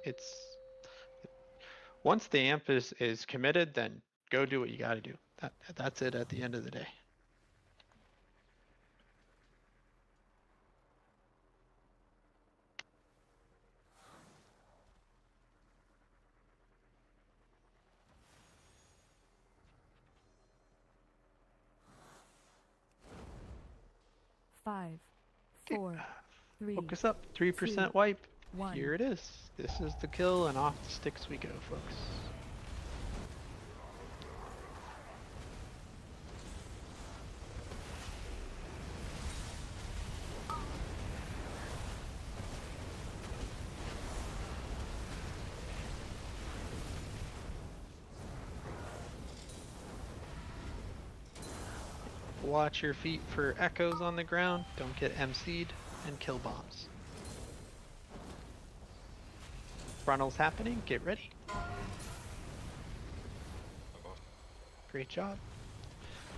It's once the amp is committed, then go do what you got to do. That's it at the end of the day. Five, four, three, Focus up. 3% 2, wipe. 1. Here it is. This is the kill, and off the sticks we go, folks. Watch your feet for echoes on the ground. Don't get MC'd and kill bombs. Frontal's happening. Get ready. Great job.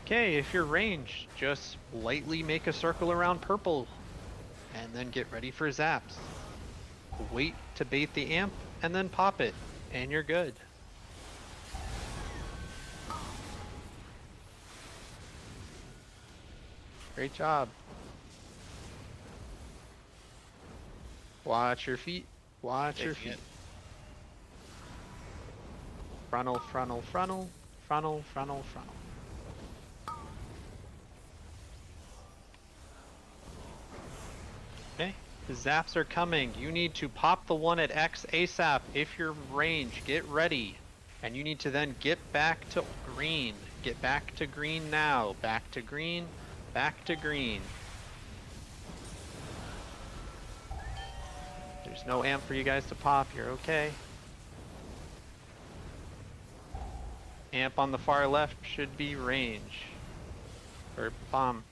Okay, if you're ranged, just lightly make a circle around purple and then get ready for zaps. Wait to bait the amp and then pop it and you're good. Great job. Watch your feet. Watch your feet. Frontal, frontal, frontal, frontal, frontal, frontal. Okay, the zaps are coming. You need to pop the one at X ASAP if you're range. Get ready. And you need to then get back to green. Get back to green now. Back to green. Back to green. There's no amp for you guys to pop. You're okay. Amp on the far left should be range. Or bomb.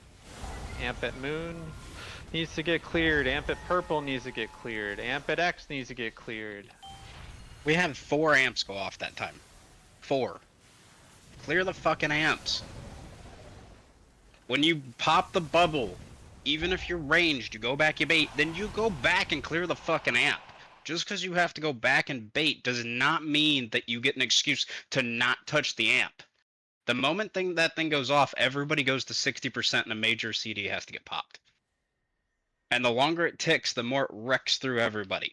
Amp at moon needs to get cleared. Amp at purple needs to get cleared. Amp at X needs to get cleared. We had 4 amps go off that time. 4. Clear the fucking amps. When you pop the bubble, even if you're ranged, you go back, you bait, then you go back and clear the fucking amp. Just because you have to go back and bait does not mean that you get an excuse to not touch the amp. The moment that thing goes off, everybody goes to 60% and a major CD has to get popped. And the longer it ticks, the more it wrecks through everybody.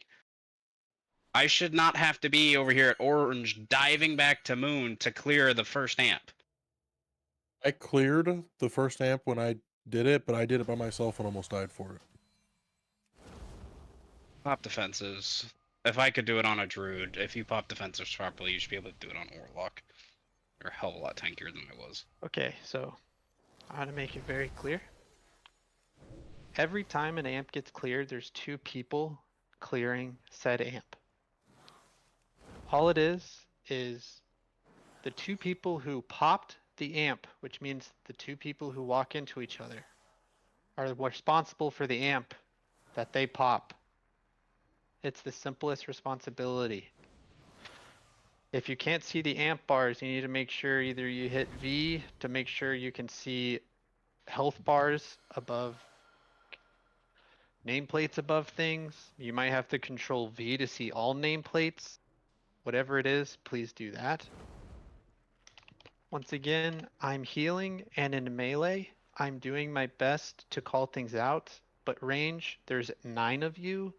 I should not have to be over here at orange diving back to moon to clear the first amp. I cleared the first amp when I did it, but I did it by myself and almost died for it. Pop defenses. If I could do it on a druid, if you pop defenses properly, you should be able to do it on warlock. You're a hell of a lot tankier than I was. Okay, so I want to make it very clear. Every time an amp gets cleared, there's 2 people clearing said amp. All it is the 2 people who popped the amp, which means the 2 people who walk into each other, are responsible for the amp that they pop. It's the simplest responsibility. If you can't see the amp bars, you need to make sure either you hit V to make sure you can see health bars above nameplates above things. You might have to control V to see all nameplates. Whatever it is, please do that. Once again, I'm healing and in melee, I'm doing my best to call things out, but range, there's 9 of you.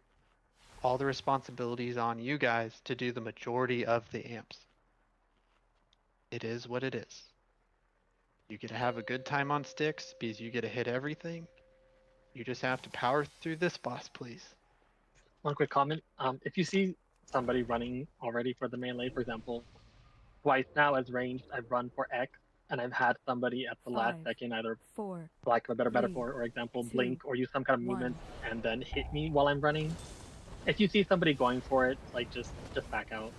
All the responsibility is on you guys to do the majority of the amps. It is what it is. You get to have a good time on sticks because you get to hit everything. You just have to power through this boss, please. One quick comment. If you see somebody running already for the melee, for example, twice now as ranged, I've run for X, and I've had somebody at the last 5, second either, 4, for lack of a better 3, metaphor, or example, 2, blink or use some kind of 1. movement and then hit me while I'm running. If you see somebody going for it, like just back out.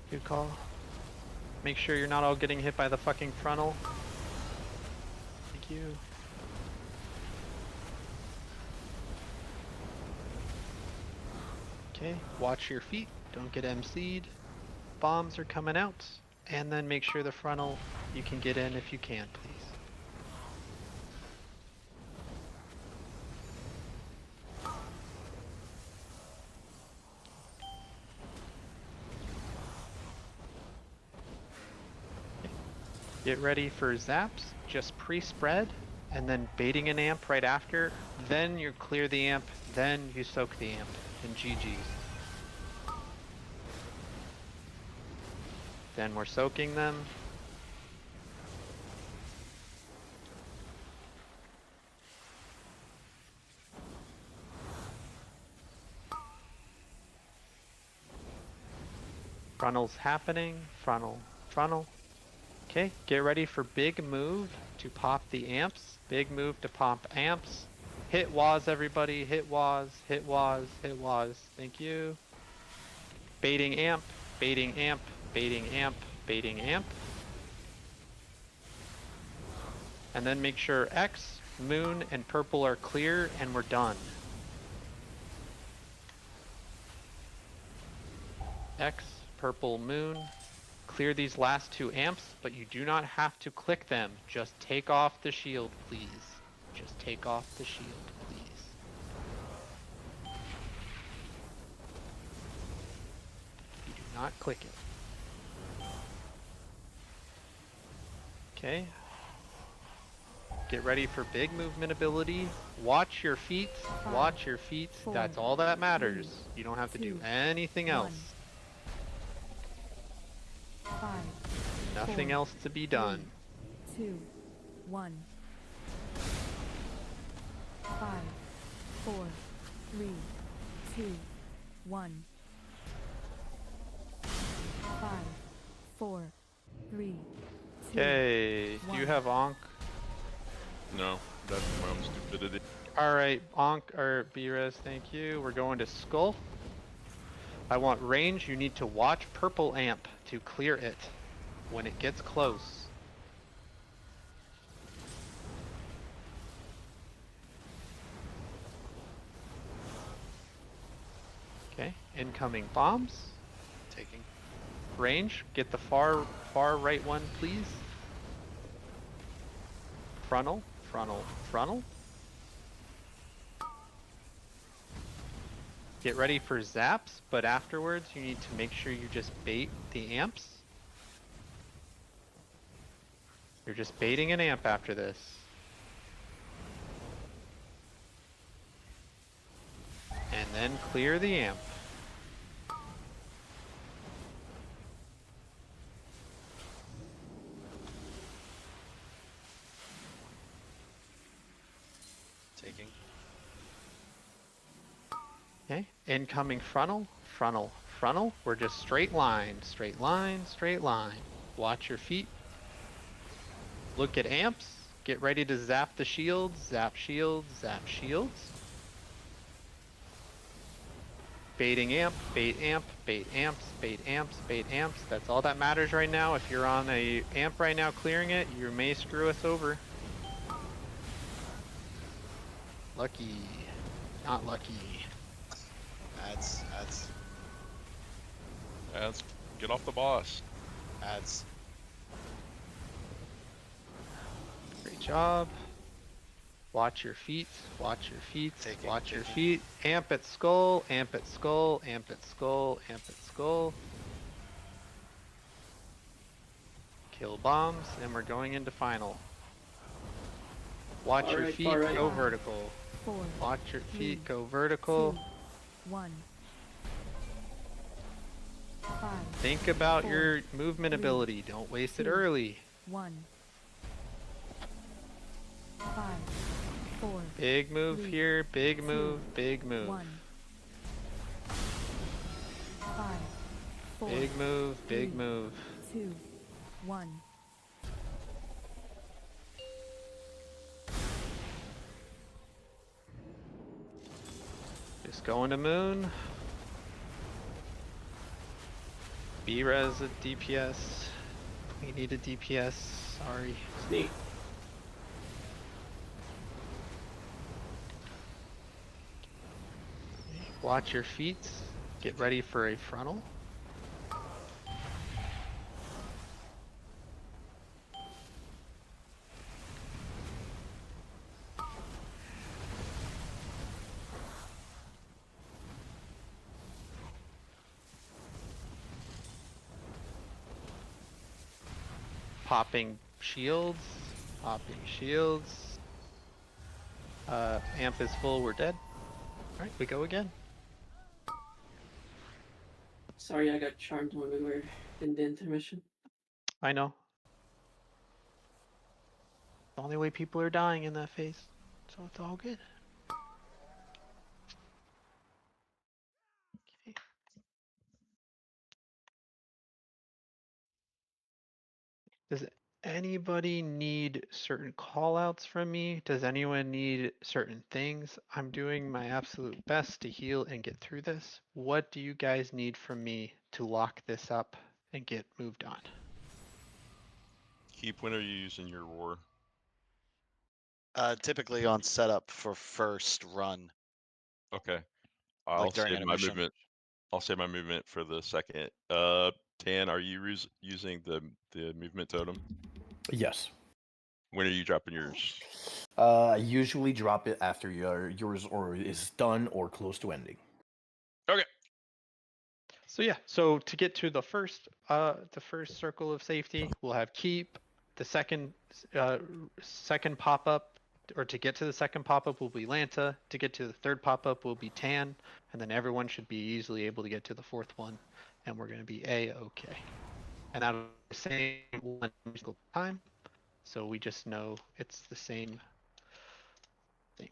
Good call. Make sure you're not all getting hit by the fucking frontal. Thank you. Okay, watch your feet. Don't get MC'd. Bombs are coming out. And then make sure the frontal you can get in if you can, please. Get ready for zaps, just pre-spread, and then baiting an amp right after. Then you clear the amp, then you soak the amp, and GG's. Then we're soaking them. Frontal's happening, frontal, frontal. Okay, get ready for big move to pop the amps. Big move to pop amps. Hit Waz, everybody. Hit Waz, hit Waz, hit Waz. Thank you. Baiting amp, baiting amp, baiting amp, baiting amp. And then make sure X, Moon, and Purple are clear, and we're done. X, Purple, Moon. Clear these last 2 amps, but you do not have to click them. Just take off the shield, please. Just take off the shield, please. You do not click it. Okay. Get ready for big movement ability. Watch your feet. Watch your feet. That's all that matters. You don't have to do anything else. 5, Nothing 4, else to be done. 2, 1. 5, 4, 3, 2, 1. 5, 4, 3, 2. Okay, do you have Onk? No, that's my own stupidity. Alright, Onk or B-Res, thank you. We're going to Skull. I want range. You need to watch Purple Amp to clear it when it gets close. Okay, incoming bombs. Taking. Range, get the far right one, please. Frontal, frontal, frontal. Get ready for zaps, but afterwards you need to make sure you just bait the amps. You're just baiting an amp after this. And then clear the amp. Taking. Okay, incoming frontal, frontal, frontal. We're just straight line, straight line, straight line. Watch your feet. Look at amps. Get ready to zap the shields, zap shields, zap shields. Baiting amp, bait amp, bait amps, bait amps, bait amps. That's all that matters right now. If you're on a amp right now clearing it, you may screw us over. Lucky. Not lucky. Ads. Let's get off the boss. Ads. Great job. Watch your feet. Watch your feet. Taking, Watch your taking. feet. Amp at skull. Amp at skull. Amp at skull. Amp at skull. Kill bombs, and we're going into final. Watch your feet. Go vertical. 4, Watch your feet. 3, Go vertical. 2, 1. 5, Think about 4, your movement 3, ability. Don't waste it 2, early. 1. 5, 4, Big move 3, here. Big 2, move. Big move. 1. 5, 4, Big move. Big 3, move. 2, 1. Just going to moon. B-res at DPS. We need a DPS. Sorry. Neat. Watch your feet. Get ready for a frontal. Popping shields. Popping shields. Amp is full, we're dead. Alright, we go again. Sorry, I got charmed when we were in the intermission. I know. The only way people are dying in that phase. So it's all good. Okay. Does anybody need certain callouts from me? Does anyone need certain things? I'm doing my absolute best to heal and get through this. What do you guys need from me to lock this up and get moved on? Keep, when are you using your roar? Typically on setup for first run, Okay. like I'll during save an my mission. movement. I'll save my movement for the second. Tan, are you using the movement totem? Yes. When are you dropping yours? I usually drop it after yours or is done or close to ending. Okay. So yeah, so to get to the first circle of safety, we'll have keep. The second pop up, or to get to the second pop up will be Lanta. To get to the third pop up will be Tan, and then everyone should be easily able to get to the fourth one, and we're gonna be okay. And that'll be the same one single time, so we just know it's the same thing.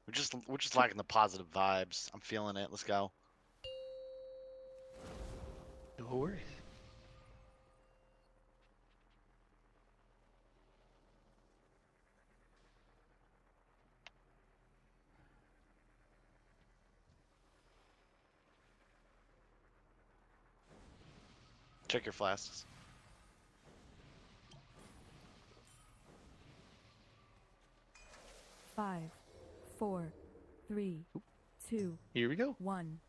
We're just lacking the positive vibes. I'm feeling it. Let's go. No worries. Check your flasks. Five, four, three, two, Here we go. 1.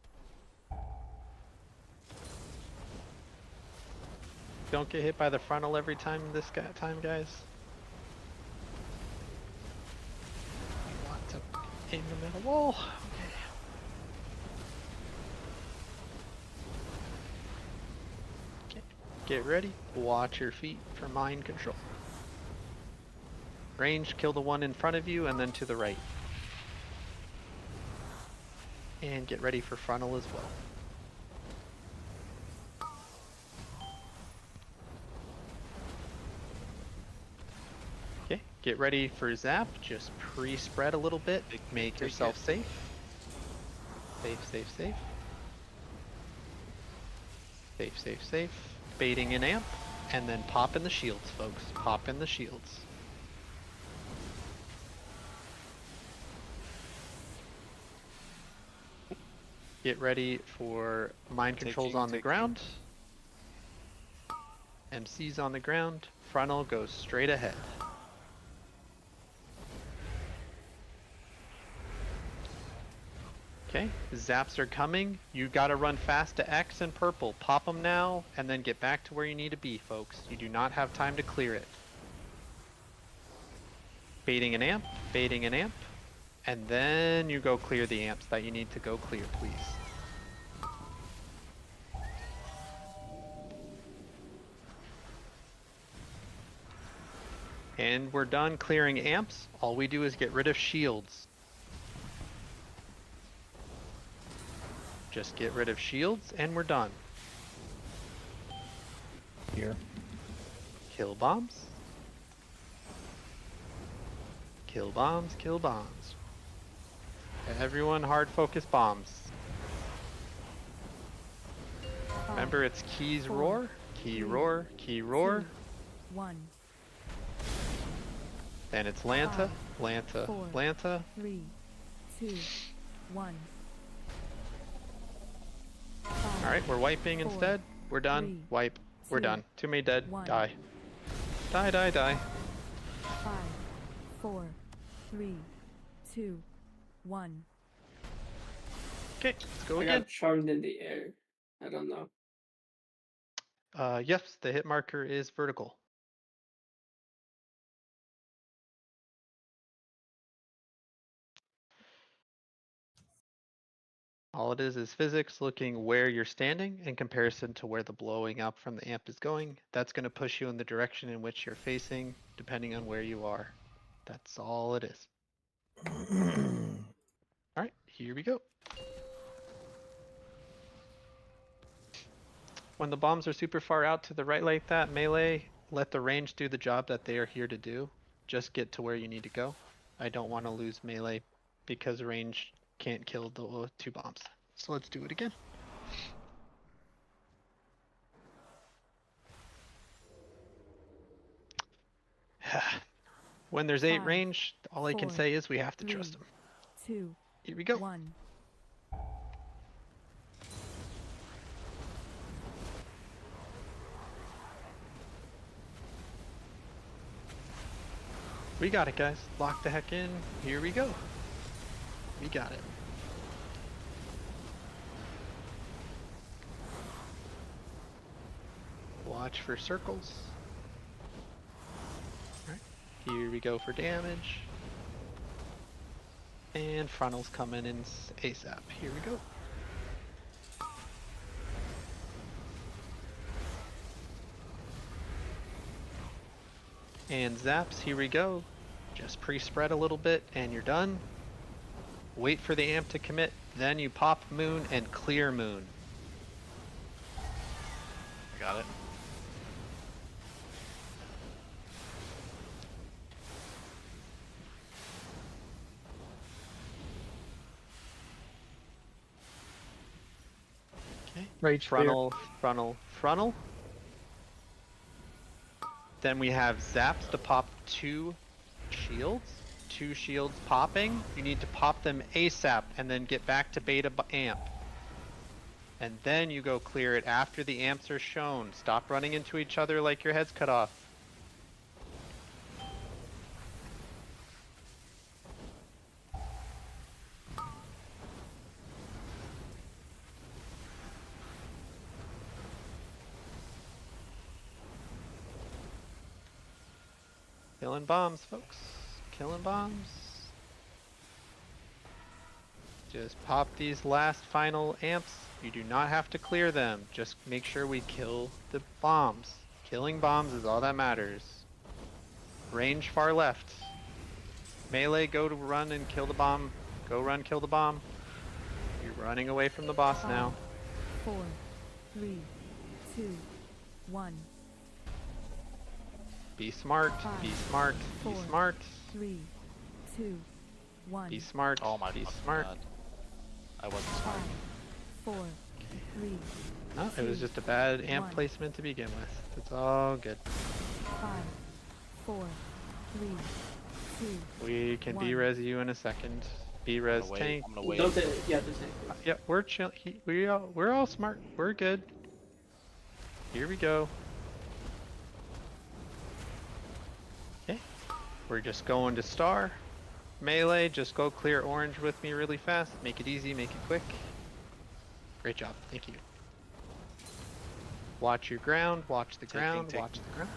Don't get hit by the frontal every time time, guys. You want to aim the middle wall. Okay. Okay. Get ready. Watch your feet for mind control. Range, kill the one in front of you and then to the right. And get ready for frontal as well. Okay, get ready for zap. Just pre-spread a little bit. Make Take yourself it. safe. Safe, safe, safe. Safe, safe, safe. Baiting an amp. And then pop in the shields, folks. Pop in the shields. Get ready for mind controls Taking, on the taking. ground. MC's on the ground. Frontal goes straight ahead. Okay, zaps are coming. You gotta run fast to X and purple. Pop them now, and then get back to where you need to be, folks. You do not have time to clear it. Baiting an amp, and then you go clear the amps that you need to go clear, please. And we're done clearing amps. All we do is get rid of shields. Just get rid of shields and we're done. Here. Kill bombs. Kill bombs, kill bombs. Everyone hard focus bombs. Remember it's keys four, roar, key three, roar, key roar. 2, 1. Then it's Lanta, Lanta, four, Lanta. 3, 2, 1. Alright, we're wiping four, instead. We're done. 3, Wipe. We're 2, done. Too many dead. 1. Die. Die, die, die. 5, 4, 3, 2, 1. Okay, let's go I again. got charmed in the air. I don't know. Yes, the hit marker is vertical. All it is physics looking where you're standing in comparison to where the blowing up from the amp is going. That's going to push you in the direction in which you're facing, depending on where you are. That's all it is. All right, here we go. When the bombs are super far out to the right like that, melee, let the range do the job that they are here to do. Just get to where you need to go. I don't want to lose melee because range can't kill the 2 bombs. So let's do it again. When there's 8 5, range, all I can 4, say is we have to 3, trust them. 2, Here we go. 1. We got it, guys. Lock the heck in. Here we go. We got it. Watch for circles. Alright, here we go for damage. And frontal's coming in ASAP. Here we go. And zaps, here we go. Just pre-spread a little bit and you're done. Wait for the amp to commit, then you pop moon and clear moon. Got it. Okay. Rage clear. Frontal. Then we have zaps to pop 2 shields. 2 shields popping. You need to pop them ASAP and then get back to beta amp. And then you go clear it after the amps are shown. Stop running into each other like your head's cut off. Killing bombs, folks. Killing bombs. Just pop these last final amps. You do not have to clear them. Just make sure we kill the bombs. Killing bombs is all that matters. Range far left. Melee, go to run and kill the bomb. Go run, kill the bomb. You're running away from the boss now. 4, 3, 2, 1. Be smart, be smart, be 4, smart. 3, 2, 1. Be smart, Oh my be fucking smart. God. I wasn't 5, smart. 4, 3, No, it was just a bad amp 1. placement to begin with. It's all good. 5, 4, 3, 2. We can 1. B-res you in a second. B-res I'm gonna wait. tank. I'm gonna wait. Don't yeah, the tank. Yep, we're chill. We're all smart. We're good. Here we go. Okay, we're just going to star. Melee, just go clear orange with me really fast. Make it easy, make it quick. Great job, thank you. Watch your ground, watch the ground, watch the ground.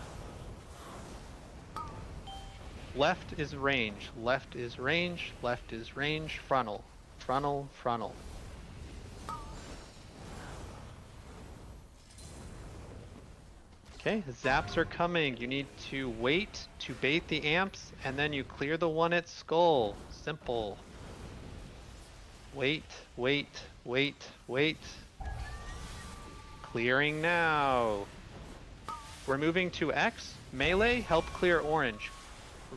Left is range, left is range, left is range, frontal, frontal, frontal. Okay, zaps are coming. You need to wait to bait the amps, and then you clear the one at skull. Simple. Wait, wait, wait, wait. Clearing now. We're moving to X. Melee, help clear orange.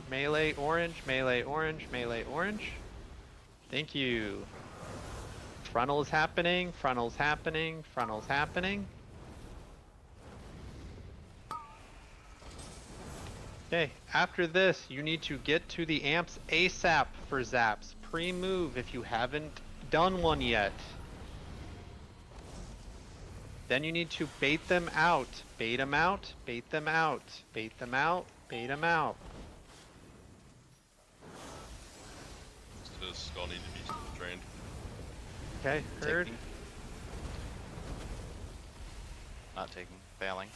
Melee orange, melee orange, melee orange. Thank you. Frontal is happening, frontal's happening, frontal's happening. Okay, after this, you need to get to the amps ASAP for zaps. Pre-move if you haven't done one yet. Then you need to bait them out. Bait them out, bait them out, bait them out, bait them out. Does Skull need to be trained? Okay, heard. Taking. Not taking. Failing.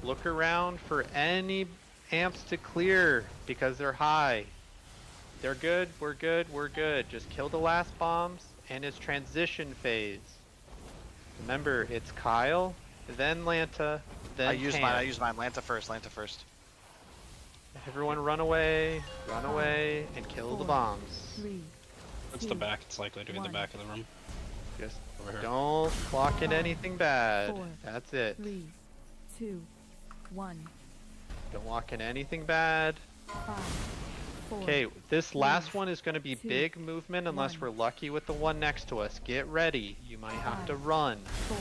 Look around for any amps to clear because they're high. They're good. We're good. We're good. Just kill the last bombs and it's transition phase. Remember, it's Kyle, then Lanta, then I use Tan. mine. I use mine. Lanta first. Lanta first. Everyone run away, and kill the 4, bombs. 3, It's 2, the back. It's likely to be the 1. back of the room. Just Over here. don't clock in 5, anything bad. 4, That's it. 3, 2, 1. Don't walk in anything bad. 5, 4. Okay, this three, last one is going to be 2, big movement unless 1. we're lucky with the one next to us. Get ready. You might have to 5, run. 4,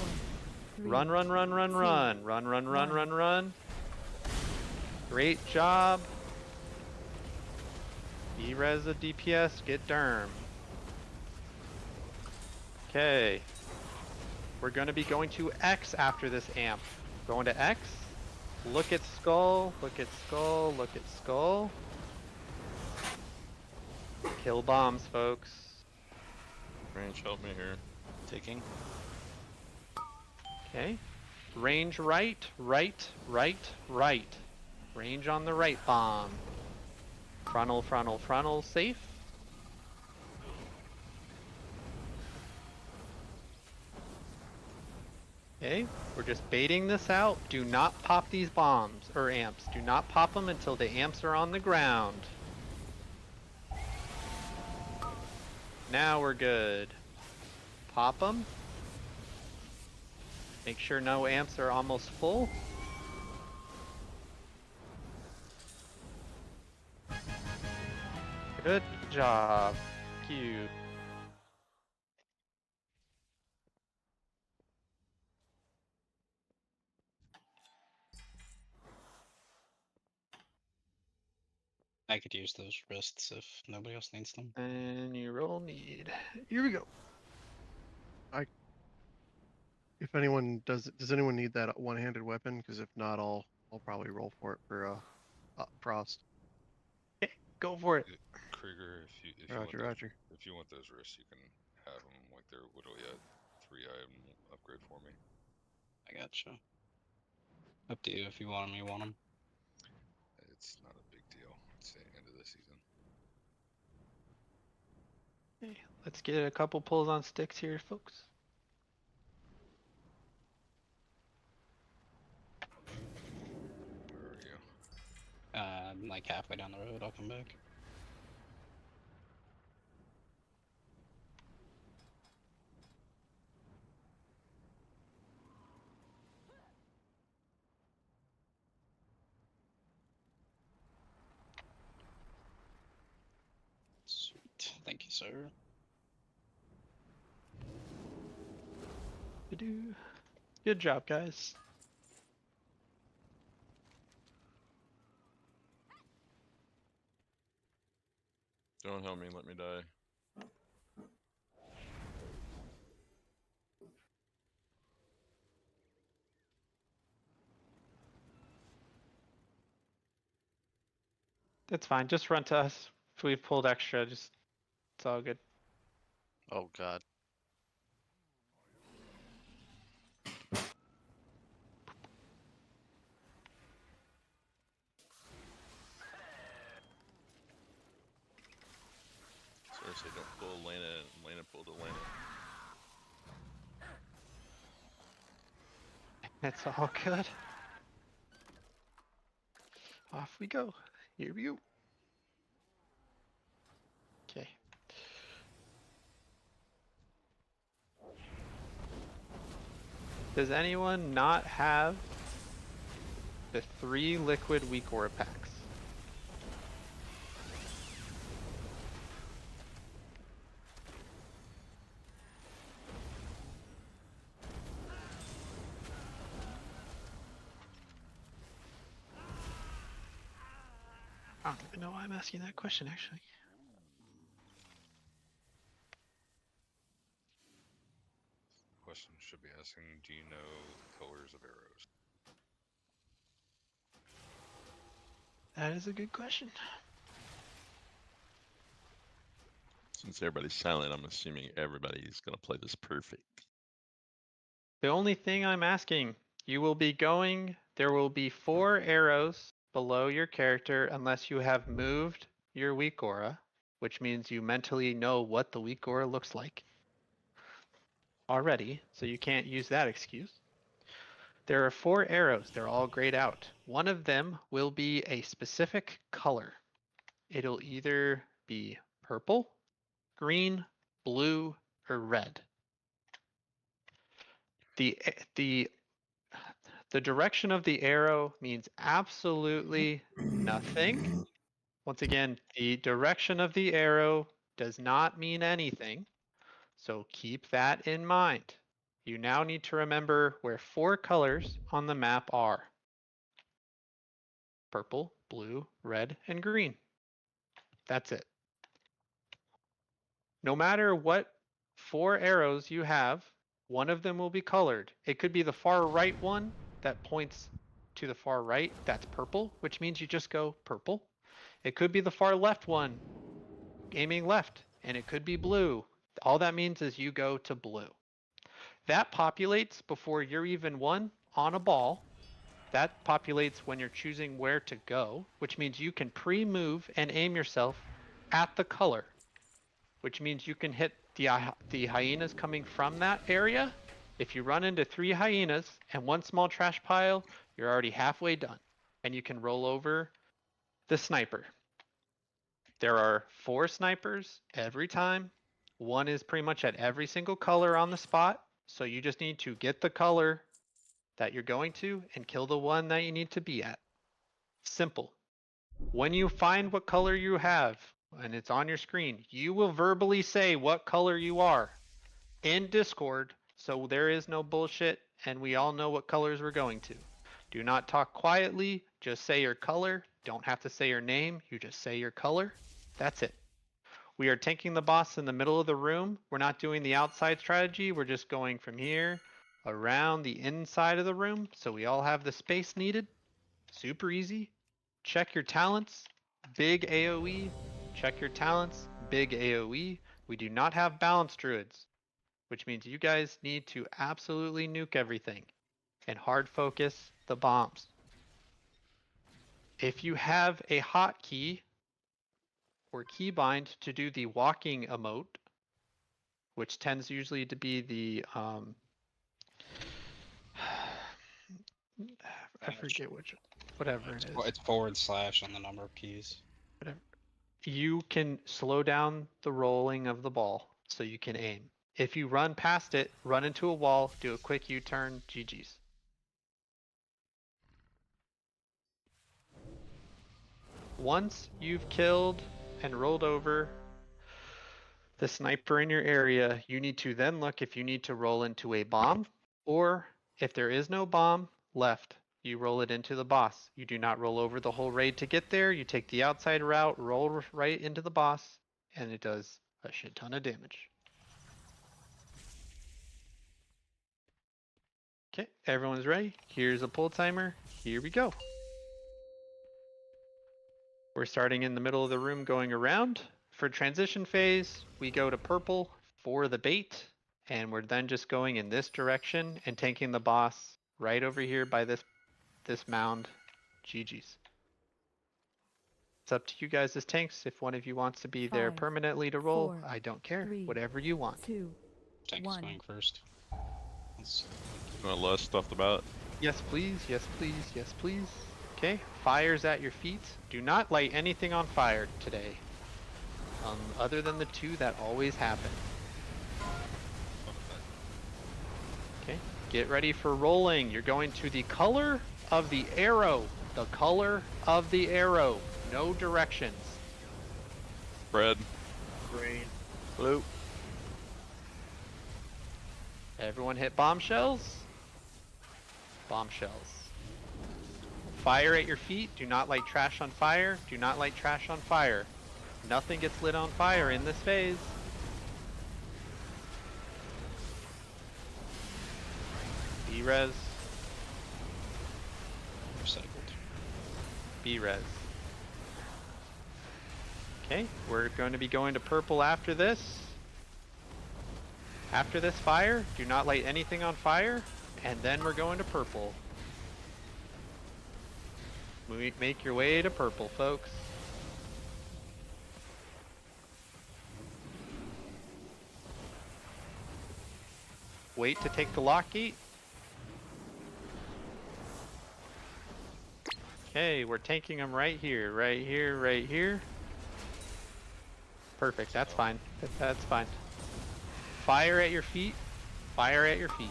3, Run, run, run, run, 2, run. Run, run, run, 1. run, run. Great job. E-res the DPS, get derm. Okay. We're going to be going to X after this amp. Going to X. Look at skull, look at skull, look at skull. Kill bombs, folks. Range, help me here. Taking. Okay. Range right, right, right, right. Range on the right bomb. Frontal, frontal, frontal, safe. Okay, we're just baiting this out. Do not pop these bombs, or amps. Do not pop them until the amps are on the ground. Now we're good. Pop them. Make sure no amps are almost full. Good job. Thank you. I could use those wrists if nobody else needs them. And you roll need. Here we go. If anyone does anyone need that one-handed weapon? Because if not, I'll probably roll for it for Frost. Okay, go for it. Krieger, if you Roger, want Roger. if you want those wrists, you can have them like they're literally a 3-item upgrade for me. I gotcha. Up to you if you want them. You want them. It's not a big deal. It's the end of the season. Okay, let's get a couple pulls on sticks here, folks. Where are you? I'm like halfway down the road. I'll come back. Sweet. Thank you, sir. Good job, guys. Don't help me, let me die. That's fine. Just run to us. If we've pulled extra, it's all good. Oh god. Seriously, don't pull Lana and Lana pull to Lana. It's all good. Off we go. Here we go. Okay. Does anyone not have the 3 liquid weak aura packs? I don't even know why I'm asking that question, actually. Question should be asking, do you know the colors of arrows? That is a good question. Since everybody's silent, I'm assuming everybody's gonna play this perfect. The only thing I'm asking, you will be going, there will be 4 arrows below your character unless you have moved your weak aura, which means you mentally know what the weak aura looks like already, so you can't use that excuse. There are 4 arrows. They're all grayed out. One of them will be a specific color. It'll either be purple, green, blue, or red. The direction of the arrow means absolutely nothing. Once again, the direction of the arrow does not mean anything, so keep that in mind. You now need to remember where 4 colors on the map are: purple, blue, red, and green. That's it. No matter what 4 arrows you have, one of them will be colored. It could be the far right one that points to the far right. That's purple, which means you just go purple. It could be the far left one, aiming left, and it could be blue. All that means is you go to blue. That populates before you're even one on a ball. That populates when you're choosing where to go, which means you can pre-move and aim yourself at the color, which means you can hit the hyenas coming from that area. If you run into 3 hyenas and 1 small trash pile, you're already halfway done, and you can roll over the sniper. There are 4 snipers every time. 1 is pretty much at every single color on the spot, so you just need to get the color that you're going to and kill the one that you need to be at. Simple. When you find what color you have, and it's on your screen, you will verbally say what color you are in Discord, so there is no bullshit, and we all know what colors we're going to. Do not talk quietly, just say your color. Don't have to say your name, you just say your color. That's it. We are tanking the boss in the middle of the room. We're not doing the outside strategy, we're just going from here around the inside of the room, so we all have the space needed. Super easy. Check your talents, big AoE. Check your talents, big AoE. We do not have balance druids, which means you guys need to absolutely nuke everything and hard focus the bombs. If you have a hotkey or keybind to do the walking emote, which tends usually to be the I forget which, whatever it is. It's / on the number of keys. Whatever. You can slow down the rolling of the ball so you can aim. If you run past it, run into a wall, do a quick U-turn, GG's. Once you've killed and rolled over the sniper in your area, you need to then look if you need to roll into a bomb, or if there is no bomb left, you roll it into the boss. You do not roll over the whole raid to get there. You take the outside route, roll right into the boss, and it does a shit ton of damage. Okay, everyone's ready. Here's a pull timer. Here we go. We're starting in the middle of the room going around. For transition phase, we go to purple for the bait, and we're then just going in this direction and tanking the boss right over here by this mound. GG's. It's up to you guys as tanks. If one of you wants to be there 5, permanently to roll, 4, I don't care. 3, Whatever you want. 2, Tank's 1. going first. You want less stuff about? Yes, please. Yes, please. Yes, please. Okay, fire's at your feet. Do not light anything on fire today. Other than the 2 that always happen. Okay, get ready for rolling. You're going to the color of the arrow. The color of the arrow. No directions. Red. Green. Blue. Everyone hit bombshells. Bombshells. Fire at your feet. Do not light trash on fire. Do not light trash on fire. Nothing gets lit on fire in this phase. B-res. Recycled. B-res. Okay, we're going to be going to purple after this. After this fire, do not light anything on fire, and then we're going to purple. Make your way to purple, folks. Wait to take the lock gate. Okay, we're tanking them right here, right here, right here. Perfect, that's fine. That's fine. Fire at your feet. Fire at your feet.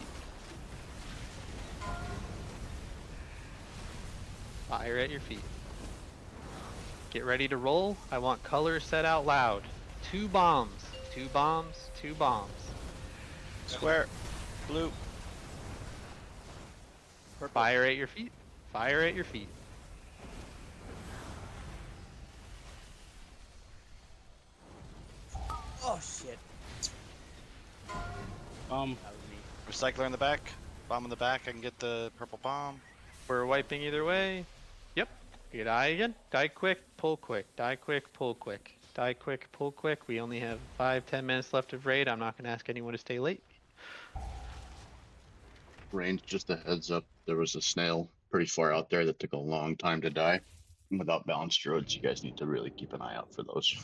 Fire at your feet. Get ready to roll. I want colors said out loud. 2 bombs. 2 bombs. 2 bombs. Square. Blue. Purple. Fire at your feet. Fire at your feet. Oh shit. That was me. Recycler in the back. Bomb in the back. I can get the purple bomb. We're wiping either way. Yep. You die again. Die quick, pull quick. Die quick, pull quick. Die quick, pull quick. We only have 5-10 minutes left of raid. I'm not going to ask anyone to stay late. Range, just a heads up, there was a snail pretty far out there that took a long time to die. Without balanced droids, you guys need to really keep an eye out for those.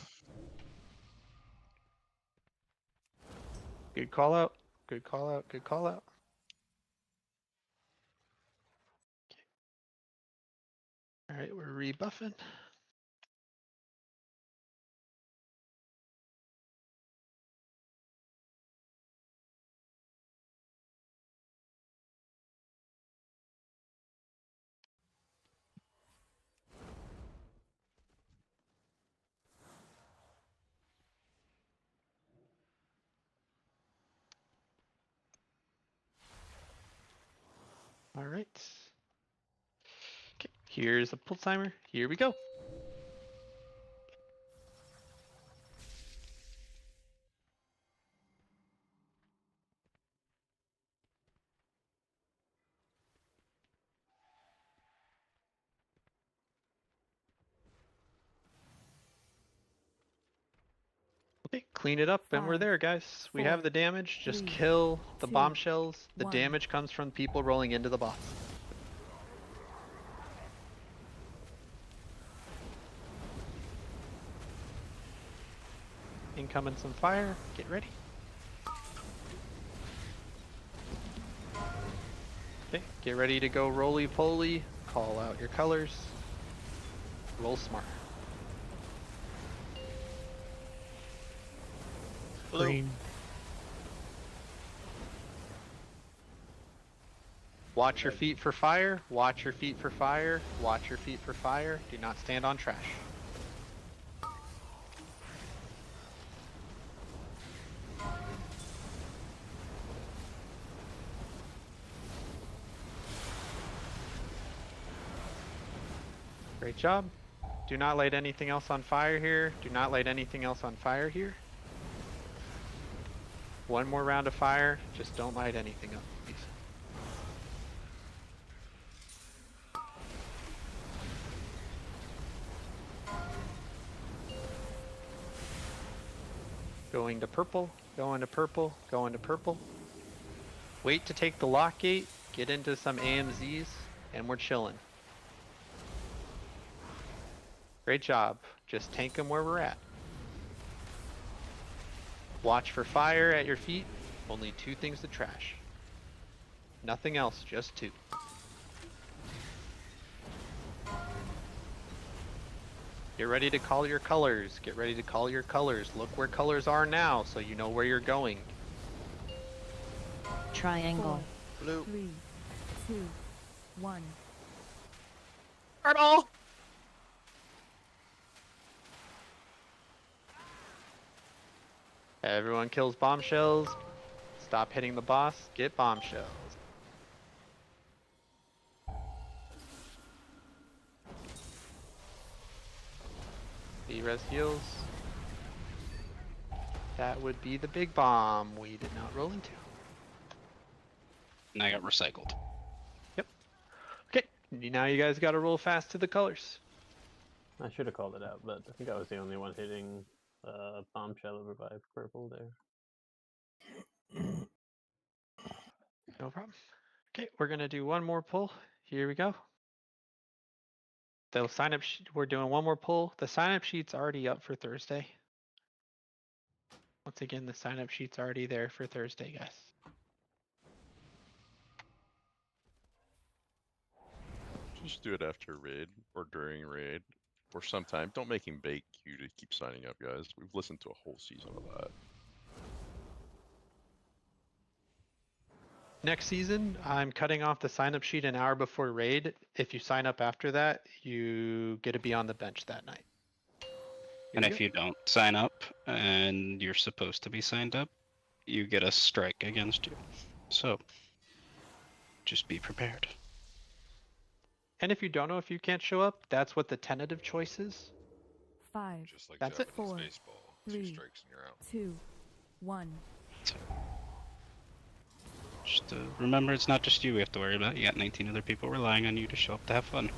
Good call out. Good call out. Good call out. All right, we're rebuffing. All right. Okay, here's a pull timer. Here we go. Okay, clean it up and we're 5, there, guys. We have 4, the damage. Just 3, kill the 2, bombshells. The 1. damage comes from people rolling into the boss. Incoming some fire. Get ready. Okay, get ready to go roly-poly. Call out your colors. Roll smart. Blue. Green. Watch your feet for fire. Watch your feet for fire. Watch your feet for fire. Do not stand on trash. Great job. Do not light anything else on fire here. Do not light anything else on fire here. One more round of fire. Just don't light anything up, please. Going to purple, going to purple, going to purple. Wait to take the lock gate, get into some AMZs, and we're chilling. Great job. Just tank them where we're at. Watch for fire at your feet. Only 2 things to trash. Nothing else, just 2. Get ready to call your colors. Get ready to call your colors. Look where colors are now so you know where you're going. Triangle. Blue. 3, 2, 1. Purple! Everyone kills bombshells. Stop hitting the boss. Get bombshells. B-res heals. That would be the big bomb we did not roll into. And I got recycled. Yep. Okay, now you guys gotta roll fast to the colors. I should have called it out, but I think I was the only one hitting bombshell revive purple there. No problem. Okay, we're gonna do one more pull. Here we go. The sign up sheet, we're doing one more pull. The sign up sheet's already up for Thursday. Once again, the sign up sheet's already there for Thursday, guys. Just do it after raid or during raid or sometime. Don't make him beg you to keep signing up, guys. We've listened to a whole season of that. Next season, I'm cutting off the sign up sheet an hour before raid. If you sign up after that, you get to be on the bench that night. And if you don't sign up and you're supposed to be signed up, you get a strike against you. So just be prepared. And if you don't know if you can't show up, that's what the tentative choice is. 5, Just like That's it. Japanese 4, baseball. 2 3, strikes and you're out. 2, 1. Just remember, it's not just you we have to worry about. You got 19 other people relying on you to show up to have fun.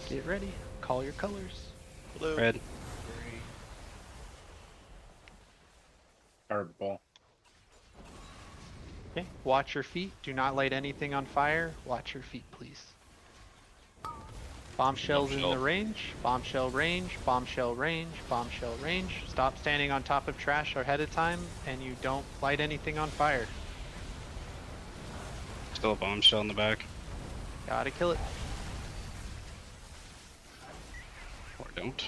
Get ready. Call your colors. Blue. Red. Hardball. Okay. Watch your feet. Do not light anything on fire. Watch your feet, please. Bombshells in the range. Bombshell range. Bombshell range. Bombshell range. Stop standing on top of trash ahead of time, and you don't light anything on fire. Still a bombshell in the back. Gotta kill it. Or don't.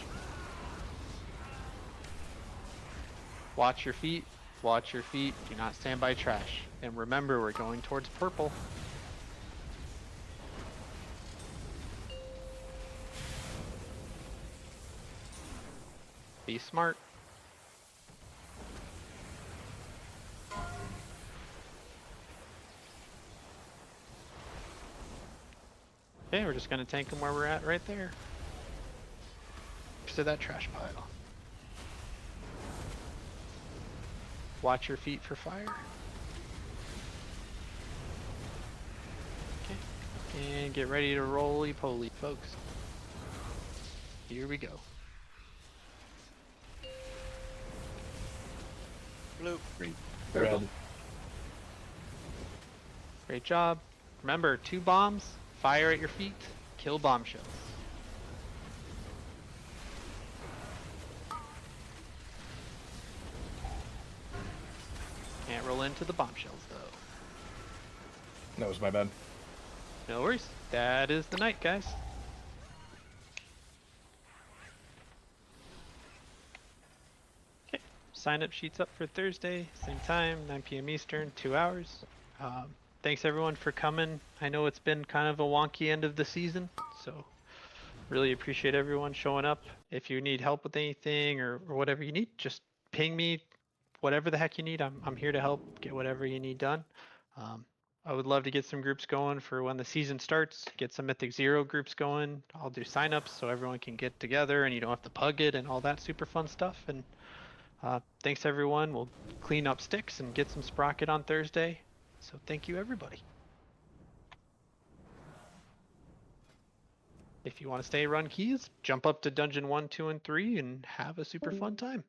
Watch your feet. Watch your feet. Do not stand by trash. And remember, we're going towards purple. Be smart. Okay, we're just gonna tank them where we're at right there. Next to that trash pile. Watch your feet for fire. Okay, and get ready to roly-poly, folks. Here we go. Blue. Green. Red. Great job. Remember, 2 bombs, fire at your feet, kill bombshells. Can't roll into the bombshells, though. That was my bad. No worries. That is the night, guys. Okay. Sign up sheets up for Thursday, same time, 9 p.m. Eastern, 2 hours. Thanks everyone for coming. I know it's been kind of a wonky end of the season, so really appreciate everyone showing up. If you need help with anything or whatever you need, just ping me. Whatever the heck you need, I'm here to help get whatever you need done. I would love to get some groups going for when the season starts, get some Mythic Zero groups going. I'll do signups so everyone can get together and you don't have to pug it and all that super fun stuff. And thanks everyone. We'll clean up sticks and get some Sprocket on Thursday. So thank you everybody. If you want to stay run keys, jump up to Dungeon 1, 2, and 3 and have a super fun time.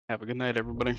Have a good night, everybody.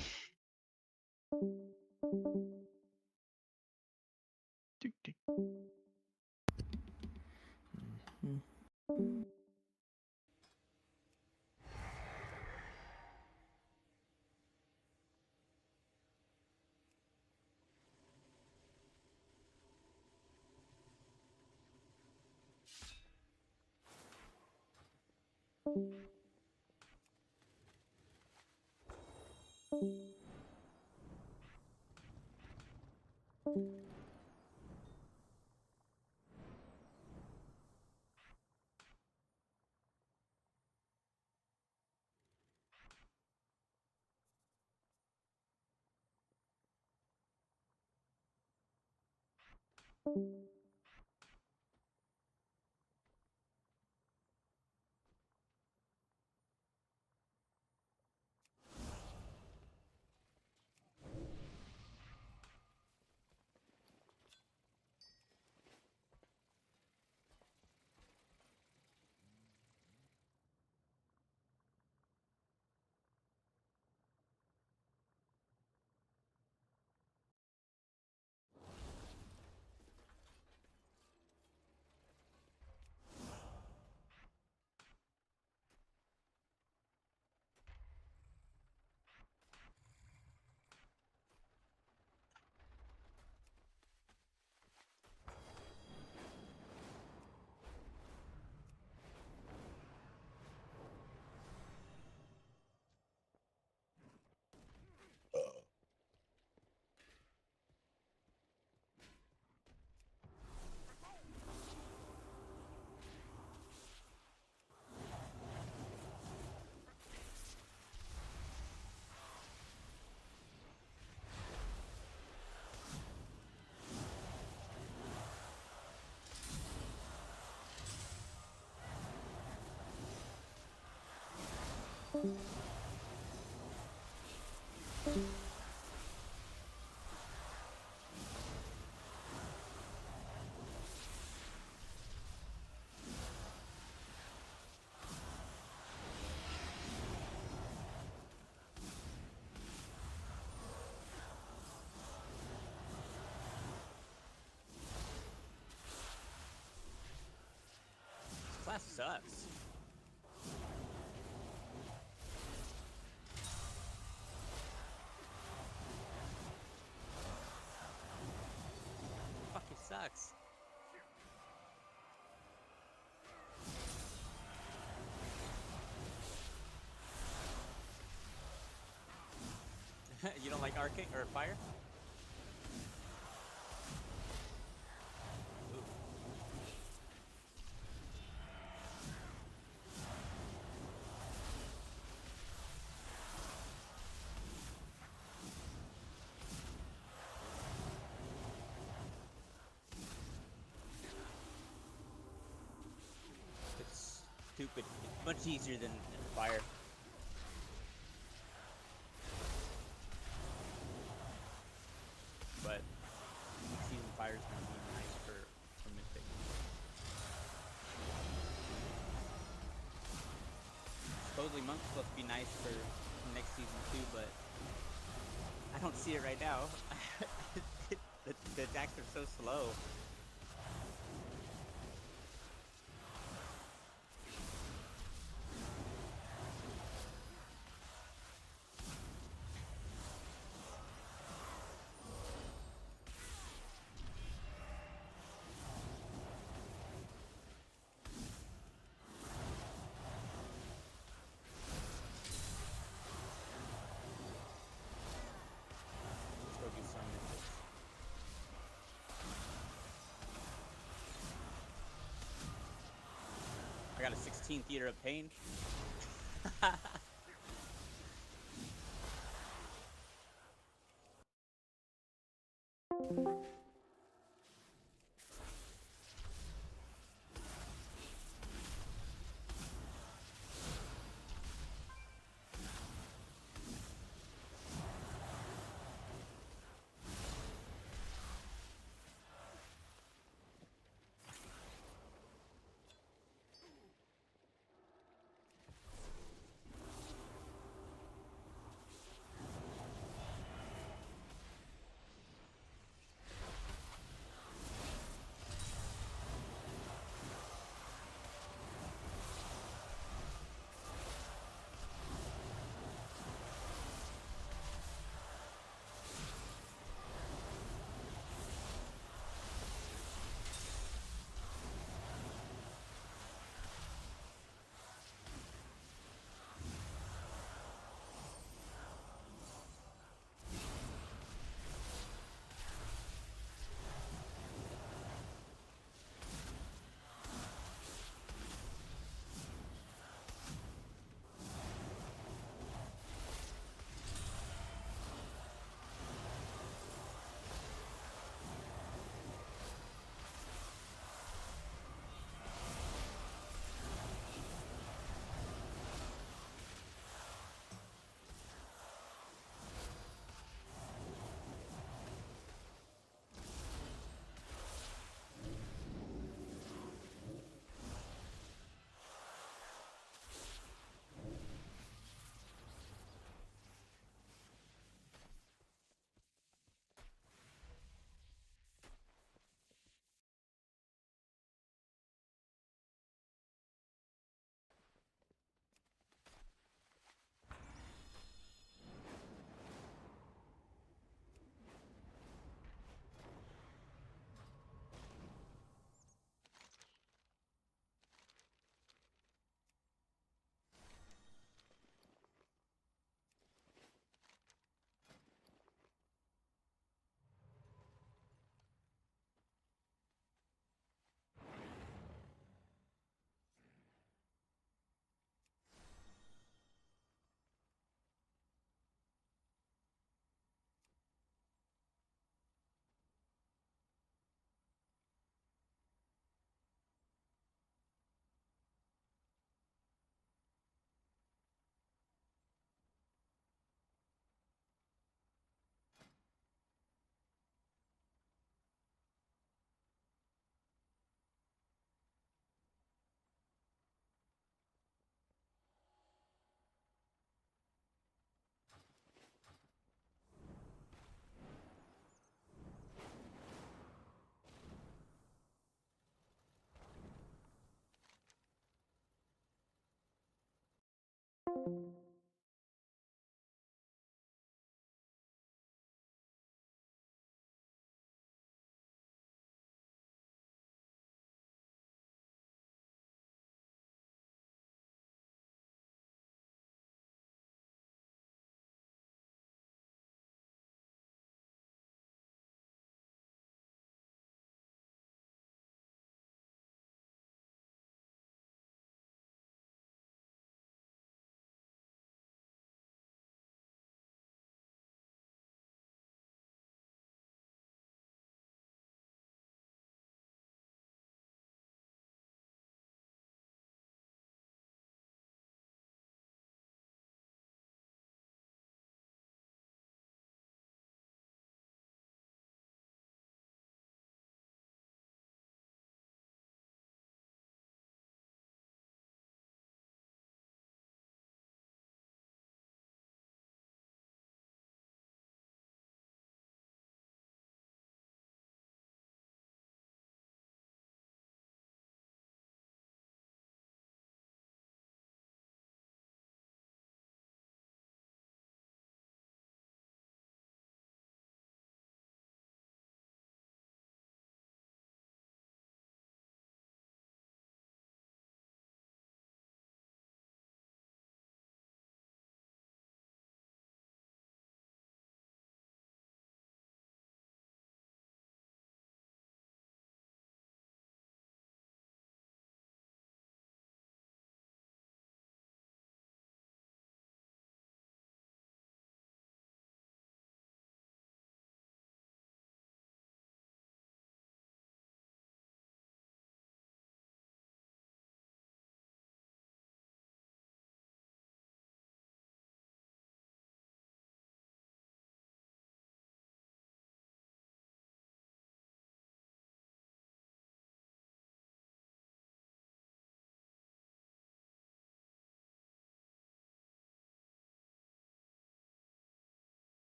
This class sucks. Fucking sucks. You don't like arcane or fire? Ooh. It's stupid. It's much easier than fire. But season fire is gonna be nice for Mythic. Supposedly monk's supposed to be nice for next season too, but I don't see it right now. the attacks are so slow. Let's go do some Mythics. I got a 16 Theater of Pain.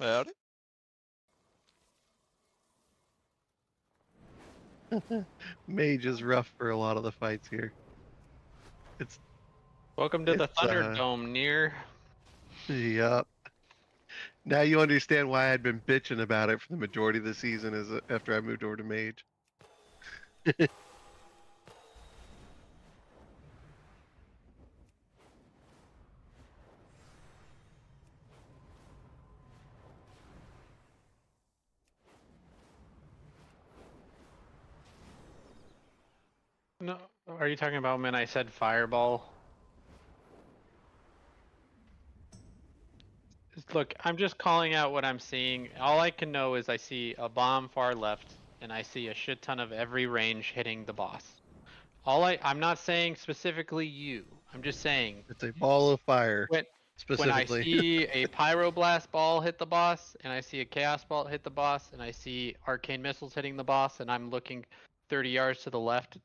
Howdy. Mage is rough for a lot of the fights here. Welcome to the It's, Thunderdome, near. Yup. Now you understand why I'd been bitching about it for the majority of the season is after I moved over to Mage. No, are you talking about when I said fireball? Look, I'm just calling out what I'm seeing. All I can know is I see a bomb far left, and I see a shit ton of every range hitting the boss. I'm not saying specifically you. I'm just saying It's a ball of fire, when I specifically. see a pyroblast ball hit the boss, and I see a chaos ball hit the boss, and I see arcane missiles hitting the boss, and I'm looking 30 yards to the left,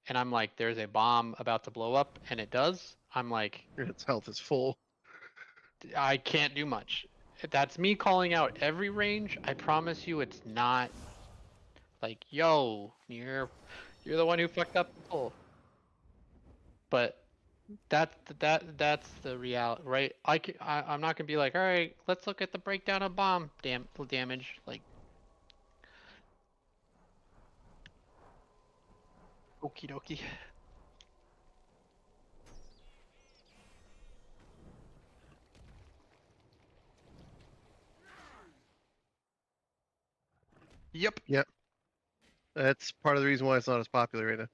and I'm like, there's a bomb about to blow up, and it does. I'm like, Its health is full. I can't do much. That's me calling out every range. I promise you, it's not like, yo, you're the one who fucked up the pull. But that's the reality, right? I'm not gonna be like, all right, let's look at the breakdown of bomb damage. Like, okie dokie. Yep. Yep. That's part of the reason why it's not as popular right now.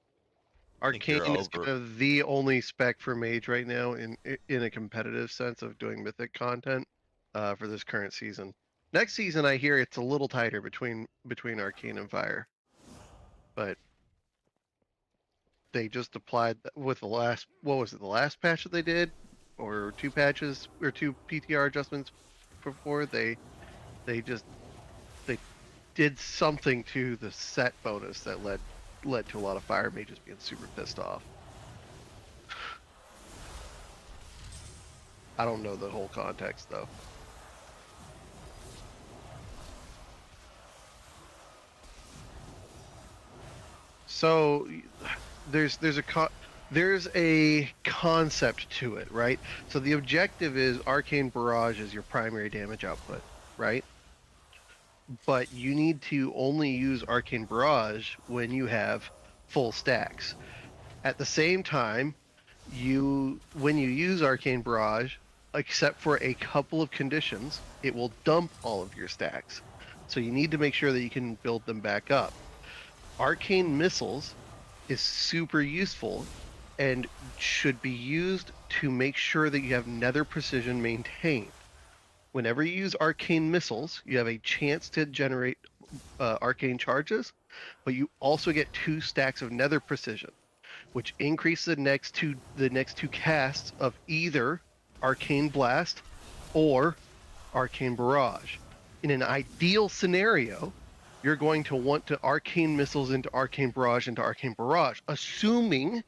think you're Arcane is over- kind of the only spec for Mage right now in a competitive sense of doing Mythic content for this current season. Next season, I hear it's a little tighter between Arcane and Fire, but they just applied with the last the last patch that they did, or two patches or two PTR adjustments before they did something to the set bonus that led to a lot of Fire Mages being super pissed off. I don't know the whole context though. So there's a concept to it, right? So the objective is Arcane Barrage is your primary damage output, right? But you need to only use Arcane Barrage when you have full stacks. At the same time, when you use Arcane Barrage, except for a couple of conditions, it will dump all of your stacks. So you need to make sure that you can build them back up. Arcane Missiles is super useful and should be used to make sure that you have nether precision maintained. Whenever you use arcane missiles, you have a chance to generate arcane charges, but you also get 2 stacks of nether precision, which increases the next two casts of either arcane blast or arcane barrage. In an ideal scenario, you're going to want to arcane missiles into arcane barrage, assuming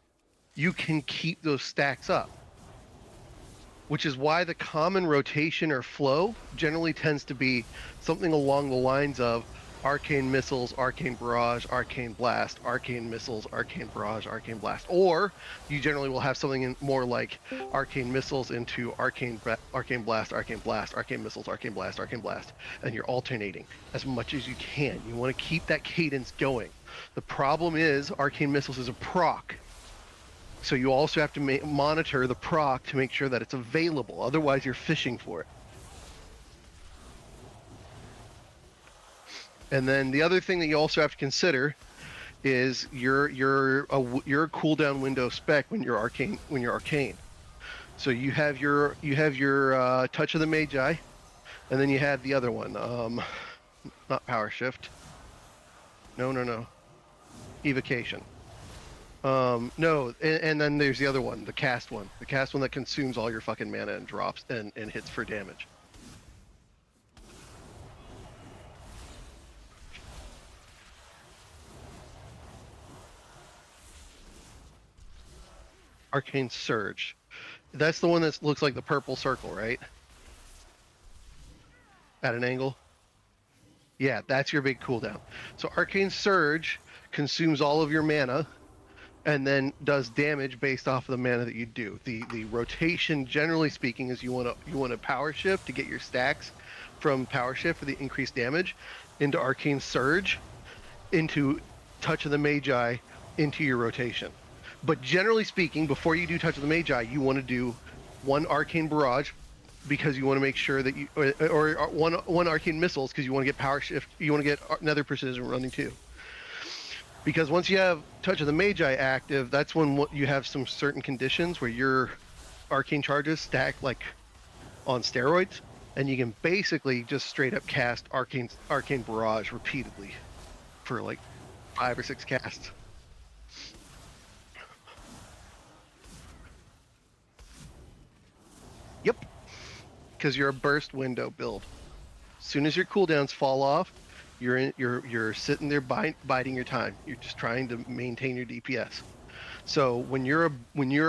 you can keep those stacks up. Which is why the common rotation or flow generally tends to be something along the lines of arcane missiles, arcane barrage, arcane blast, arcane missiles, arcane barrage, arcane blast. Or you generally will have something more like arcane missiles into arcane blast, arcane blast, arcane missiles, arcane blast, and you're alternating as much as you can. You want to keep that cadence going. The problem is arcane missiles is a proc. So you also have to monitor the proc to make sure that it's available. Otherwise, you're fishing for it. And then the other thing that you also have to consider is your cooldown window spec when you're arcane. So you have your touch of the Magi, and then you have the other one. Not power shift. No. Evocation. No, and then there's the other one, the cast one that consumes all your fucking mana and drops and hits for damage. Arcane Surge. That's the one that looks like the purple circle, right? at an angle. Yeah, that's your big cooldown. So Arcane Surge consumes all of your mana and then does damage based off of the mana that you do. The rotation, generally speaking, is you want to power shift to get your stacks from power shift for the increased damage into Arcane Surge, into Touch of the Magi, into your rotation. But generally speaking, before you do Touch of the Magi, you want to do one Arcane Barrage, because you want to make sure that you, or one Arcane Missiles, because you want to get power shift. You want to get another Precision running too. Because once you have Touch of the Magi active, that's when you have some certain conditions where your arcane charges stack like on steroids, and you can basically just straight up cast arcane barrage repeatedly for like 5 or 6 casts. Yep, because you're a burst window build. As soon as your cooldowns fall off, you're sitting there biding your time. You're just trying to maintain your DPS. So when you're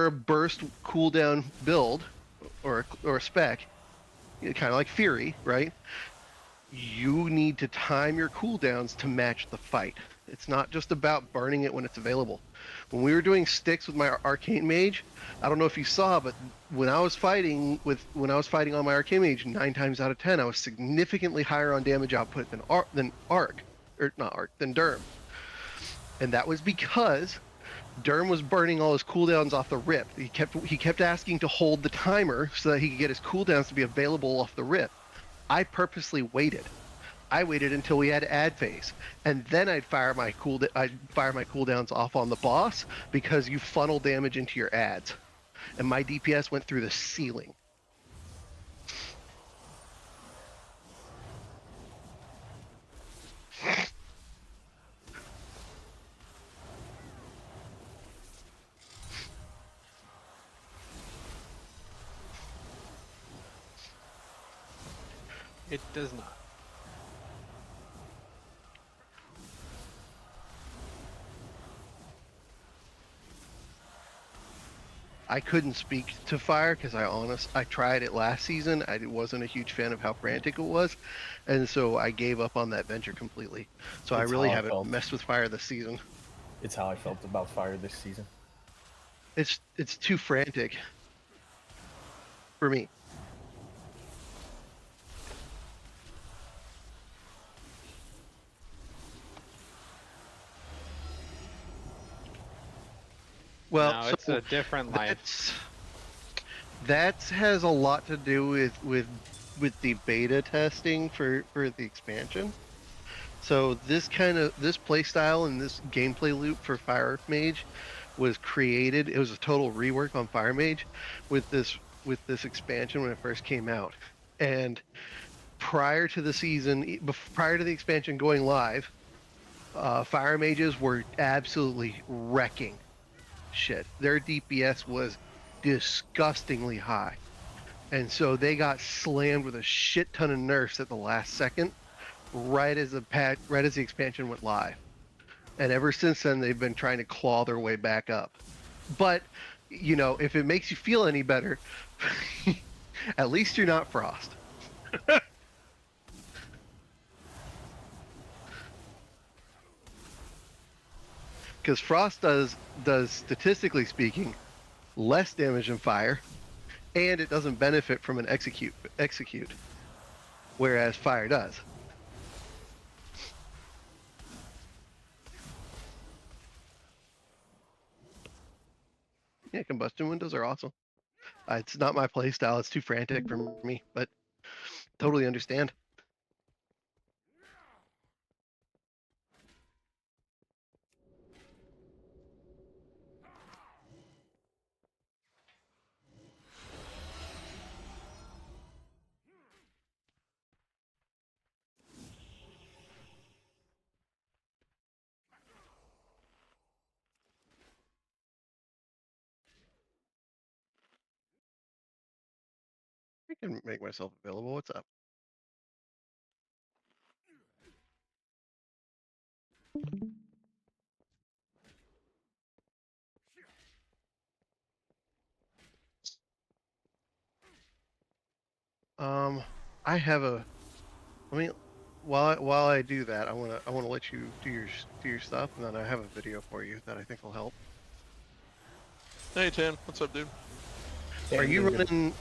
a burst cooldown build or a spec, kind of like Fury, right? You need to time your cooldowns to match the fight. It's not just about burning it when it's available. When we were doing sticks with my arcane mage, I don't know if you saw, but when I was fighting on my arcane mage, 9 times out of 10, I was significantly higher on damage output than Derm. And that was because Derm was burning all his cooldowns off the rip. He kept asking to hold the timer so that he could get his cooldowns to be available off the rip. I purposely waited. I waited until we had ad phase, and then I'd fire my cooldowns off on the boss, because you funnel damage into your ads, and my DPS went through the ceiling. It does not. I couldn't speak to fire because I tried it last season. I wasn't a huge fan of how frantic it was, and so I gave up on that venture completely. So I It's really how I haven't felt. messed with fire this season. It's how I felt about fire this season. It's too frantic for me. Well, no, so it's a different life. That has a lot to do with the beta testing for the expansion. So this play style and this gameplay loop for Fire Mage was created. It was a total rework on Fire Mage with this expansion when it first came out. And prior to the season, prior to the expansion going live, Fire Mages were absolutely wrecking shit. Their DPS was disgustingly high. And so they got slammed with a shit ton of nerfs at the last second, right as the expansion went live. And ever since then, they've been trying to claw their way back up. But, if it makes you feel any better, at least you're not Frost. Because Frost does, statistically speaking, less damage than Fire, and it doesn't benefit from an execute, whereas Fire does. Yeah, combustion windows are awesome. It's not my play style. It's too frantic for me, but totally understand. I can make myself available. What's up? I have a Let me while I do that, I wanna let you do your stuff, and then I have a video for you that I think will help. Hey, Tan. What's up, dude? Are you running?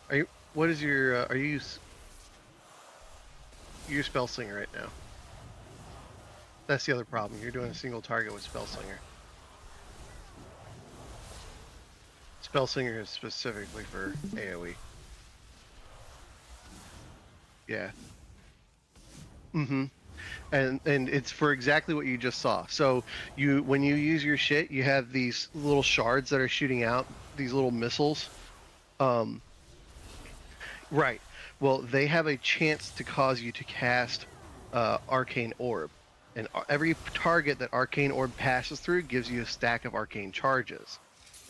Are you? What is your? Are you? You're spell slinger right now. That's the other problem. You're doing a single target with spell slinger. Spell slinger is specifically for AOE. Yeah. Mm-hmm. And it's for exactly what you just saw. So when you use your shit, you have these little shards that are shooting out, these little missiles. Right. Well, they have a chance to cause you to cast Arcane Orb. And every target that Arcane Orb passes through gives you a stack of Arcane Charges.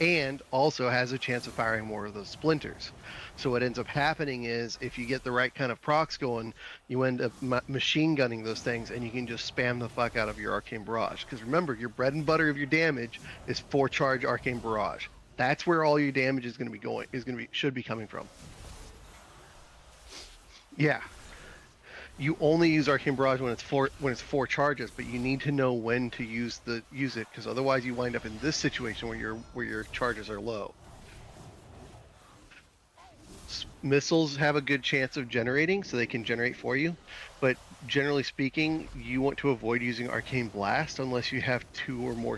And also has a chance of firing more of those splinters. So what ends up happening is, if you get the right kind of procs going, you end up machine gunning those things, and you can just spam the fuck out of your Arcane Barrage. Because remember, your bread and butter of your damage is 4-charge Arcane Barrage. That's where all your damage is going to be going. Should be coming from. Yeah. You only use Arcane Barrage when it's four charges, but you need to know when to use it, because otherwise you wind up in this situation where your charges are low. Missiles have a good chance of generating, so they can generate for you, but generally speaking, you want to avoid using Arcane Blast unless you have two or more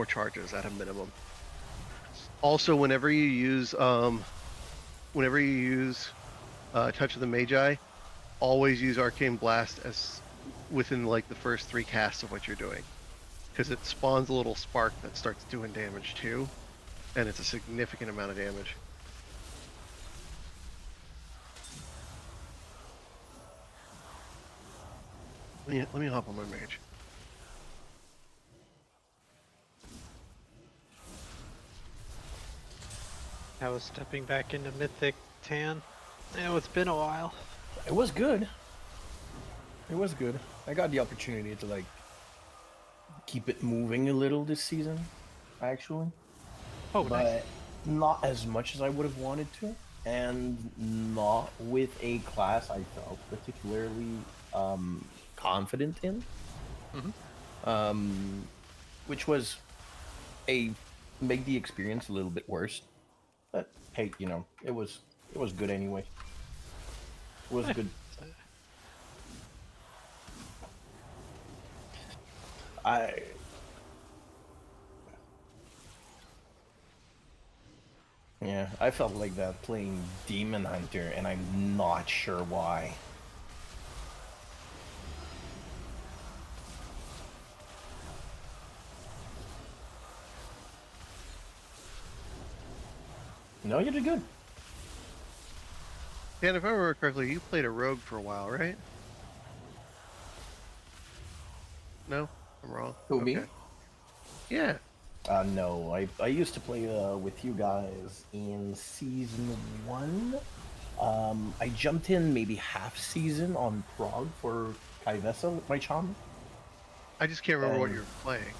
charges at a minimum. Also, whenever you use Touch of the Magi, always use Arcane Blast as within like the first 3 casts of what you're doing, because it spawns a little spark that starts doing damage too, and it's a significant amount of damage. Let me hop on my mage. I was stepping back into Mythic, Tan. It's been a while. It was good. It was good. I got the opportunity to like keep it moving a little this season, actually. Oh, but nice. Not as much as I would have wanted to, and not with a class I felt particularly confident in. Which was make the experience a little bit worse. But hey, it was good anyway. It was good. Yeah, I felt like that playing Demon Hunter, and I'm not sure why. No, you did good. Dan, if I remember correctly, you played a rogue for a while, right? No? I'm wrong. Who, me? Yeah. No, I used to play with you guys in season 1. I jumped in maybe half season on Prague for Kaivesa with my shaman. I just can't remember what you were playing.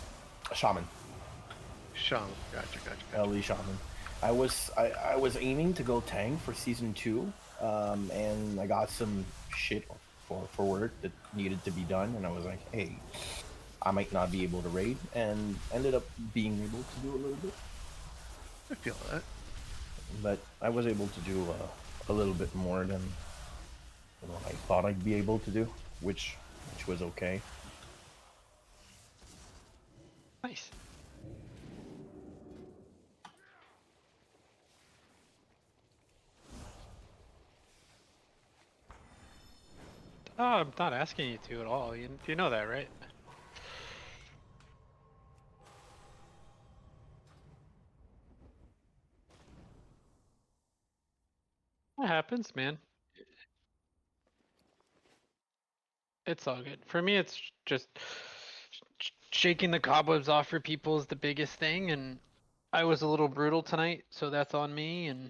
A shaman. Shaman. Gotcha. LE shaman. I was aiming to go tank for season 2, and I got some shit for work that needed to be done, and I was like, hey, I might not be able to raid, and ended up being able to do a little bit. I feel that. But I was able to do a little bit more than I thought I'd be able to do, which was okay. Nice. Oh, I'm not asking you to at all. You know that, right? That happens, man. It's all good. For me, it's just shaking the cobwebs off for people is the biggest thing, and I was a little brutal tonight, so that's on me, and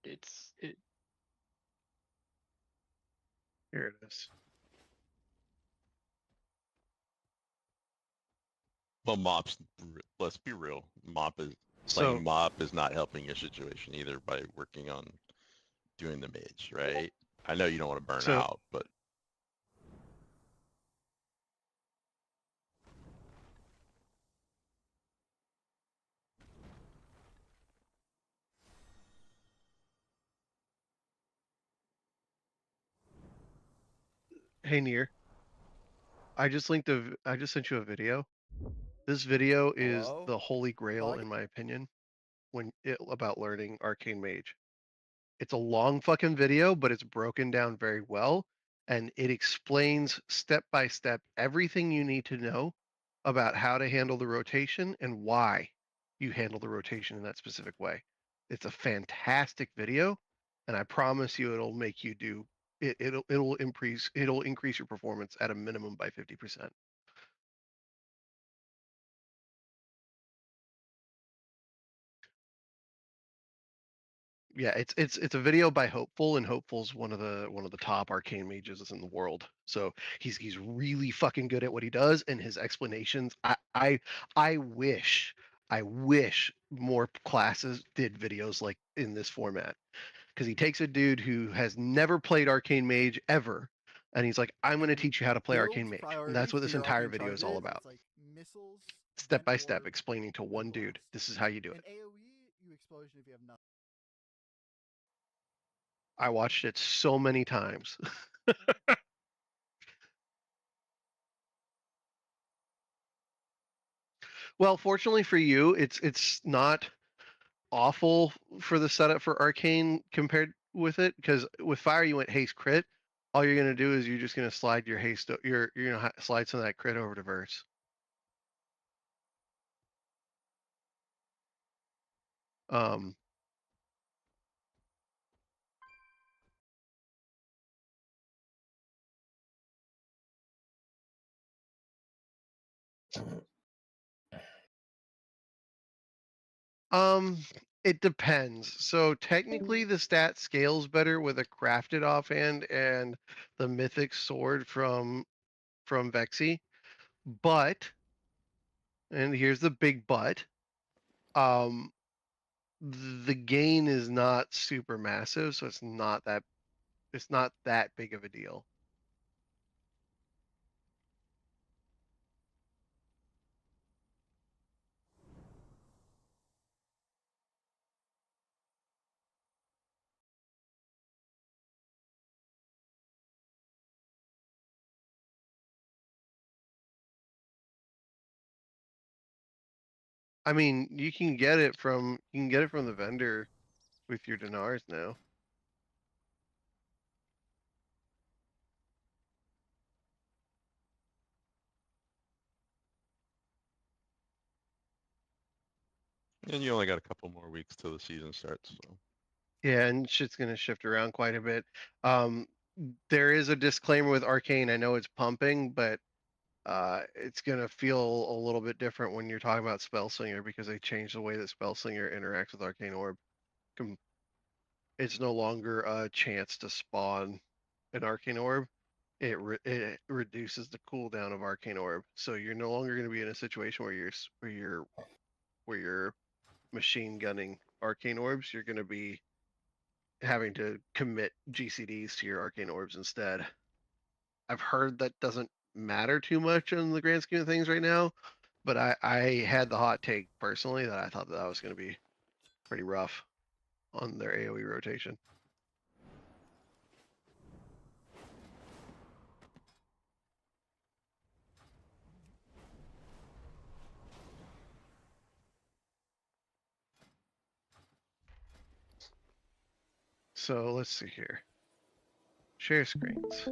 it. Here it is. Well, let's be real. Playing So Mop is not helping your situation either by working on doing the mage, right? I know you don't want to burn So- out, but Hey Nier, I just sent you a video. This video is Hello? the holy grail, Bug? in my opinion, about learning Arcane Mage. It's a long fucking video, but it's broken down very well, and it explains step by step everything you need to know about how to handle the rotation and why you handle the rotation in that specific way. It's a fantastic video, and I promise you it'll make you do it. It'll increase your performance at a minimum by 50%. Yeah, it's a video by Hopeful, and Hopeful's one of the top arcane mages in the world. So he's really fucking good at what he does, and his explanations. I wish more classes did videos like in this format, because he takes a dude who has never played arcane mage ever, and he's like, I'm going to teach you how to play arcane mage, and that's what this entire video is all about. Like missiles, Step by step, explaining to one dude, this is how you do it. and AOE, you explosion if you have nothing. I watched it so many times. Well, fortunately for you, it's not awful for the setup for Arcane compared with it, because with Fire you went haste crit. All you're gonna do is you're just gonna slide your haste. You're gonna slide some of that crit over to Verse. Um, Um, it depends. So technically, the stat scales better with a crafted offhand and the mythic sword from Vexy, but, and here's the big but, um, the gain is not super massive, so it's not that big of a deal. I mean, you can get it from the vendor with your dinars now. and you only got a couple more weeks till the season starts. So Yeah, and shit's gonna shift around quite a bit. There is a disclaimer with Arcane. I know it's pumping, but it's gonna feel a little bit different when you're talking about Spellslinger, because they changed the way that Spellslinger interacts with Arcane Orb. It's no longer a chance to spawn an Arcane Orb. It reduces the cooldown of Arcane Orb, so you're no longer going to be in a situation where you're machine gunning Arcane Orbs. You're going to be having to commit GCDs to your Arcane Orbs instead. I've heard that doesn't matter too much in the grand scheme of things right now, but I had the hot take personally that I thought that was going to be pretty rough on their AoE rotation. So let's see here. Share screens.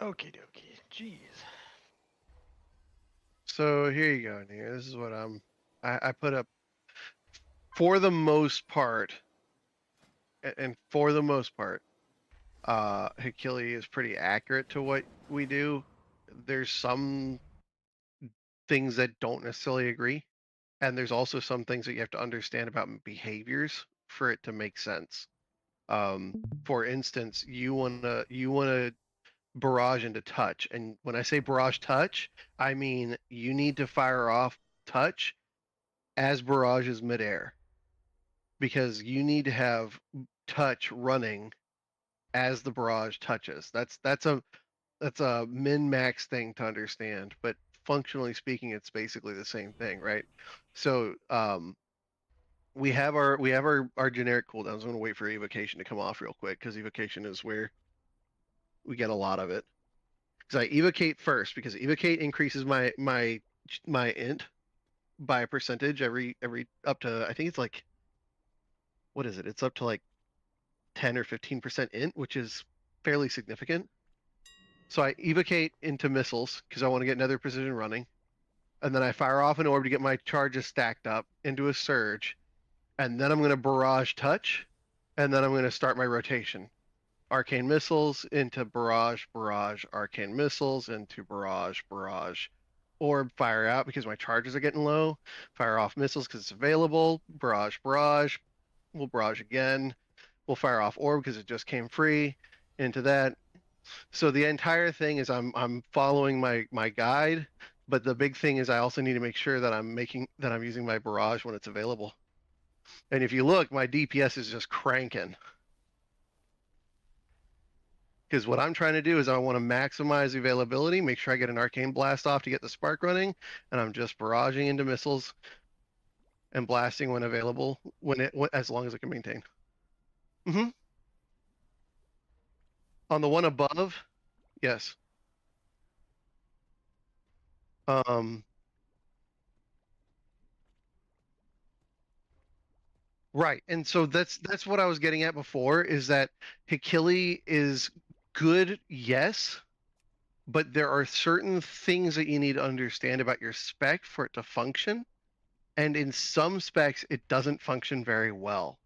Okie dokie. Jeez. So here you go, Nia. This is what I put up. For the most part, and for the most part, Hakili is pretty accurate to what we do. There's some things that don't necessarily agree, and there's also some things that you have to understand about behaviors for it to make sense. For instance, you wanna barrage into touch, and when I say barrage touch, I mean you need to fire off touch as barrage is midair. because you need to have touch running as the barrage touches. That's a min max thing to understand, but functionally speaking, it's basically the same thing, right? So we have our generic cooldowns. I'm going to wait for evocation to come off real quick because evocation is where we get a lot of it. Because I evocate first because evocate increases my int by a percentage every up to, I think it's like, what is it? It's up to like 10 or 15% int, which is fairly significant. So I evocate into missiles because I want to get another precision running. And then I fire off an orb to get my charges stacked up into a surge. And then I'm going to barrage touch. And then I'm going to start my rotation. Arcane missiles into barrage, barrage, arcane missiles into barrage, barrage. Orb fire out because my charges are getting low. Fire off missiles because it's available. Barrage, barrage. We'll barrage again. We'll fire off orb because it just came free into that. So the entire thing is I'm following my guide, but the big thing is I also need to make sure that I'm using my barrage when it's available. And if you look, my DPS is just cranking. Because what I'm trying to do is I want to maximize availability, make sure I get an arcane blast off to get the spark running, and I'm just barraging into missiles and blasting when available, as long as I can maintain. Mm-hmm. On the one above, yes. Right. And so that's what I was getting at before, is that Hikili is good, yes, but there are certain things that you need to understand about your spec for it to function. And in some specs, it doesn't function very well.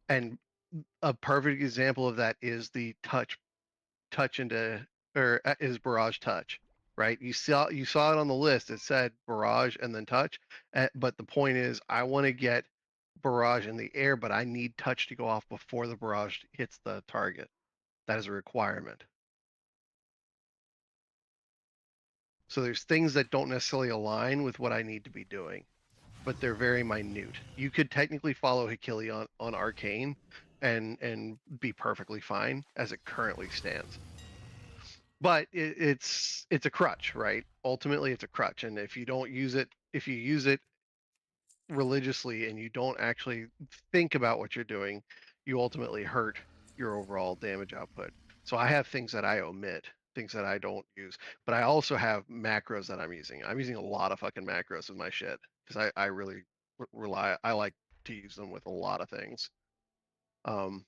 And a perfect example of that is the touch into, or is barrage touch, right? You saw it on the list. It said barrage and then touch, but the point is I want to get barrage in the air, but I need touch to go off before the barrage hits the target. That is a requirement. So there's things that don't necessarily align with what I need to be doing, but they're very minute. You could technically follow Hikili on Arcane and be perfectly fine as it currently stands. But it's a crutch, right? Ultimately, it's a crutch, and if you don't use it, if you use it religiously and you don't actually think about what you're doing, you ultimately hurt your overall damage output. So I have things that I omit, things that I don't use, but I also have macros that I'm using. I'm using a lot of fucking macros with my shit because I really rely. I like to use them with a lot of things. So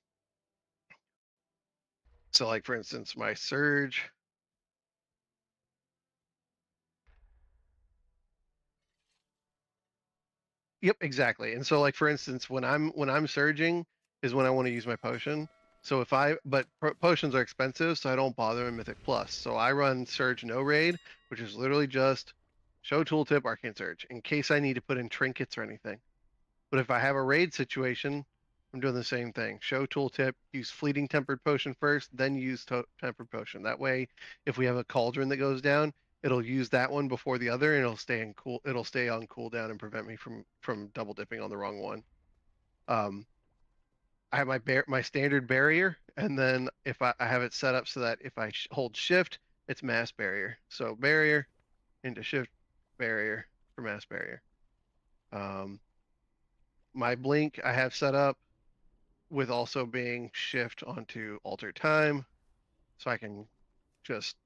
like for instance, my surge. Yep, exactly. And so like for instance, when I'm surging is when I want to use my potion. So but potions are expensive, so I don't bother in Mythic Plus. So I run Surge No Raid, which is literally just show tooltip, Arcane Surge, in case I need to put in trinkets or anything. But if I have a raid situation, I'm doing the same thing. Show tooltip, use Fleeting Tempered Potion first, then use Tempered Potion. That way, if we have a cauldron that goes down, it'll use that one before the other, and it'll stay on cooldown and prevent me from double dipping on the wrong one. I have my standard barrier, and then if I have it set up so that if I hold shift, it's mass barrier. So barrier into shift barrier for mass barrier. My blink I have set up with also being shift onto alter time, so I can just,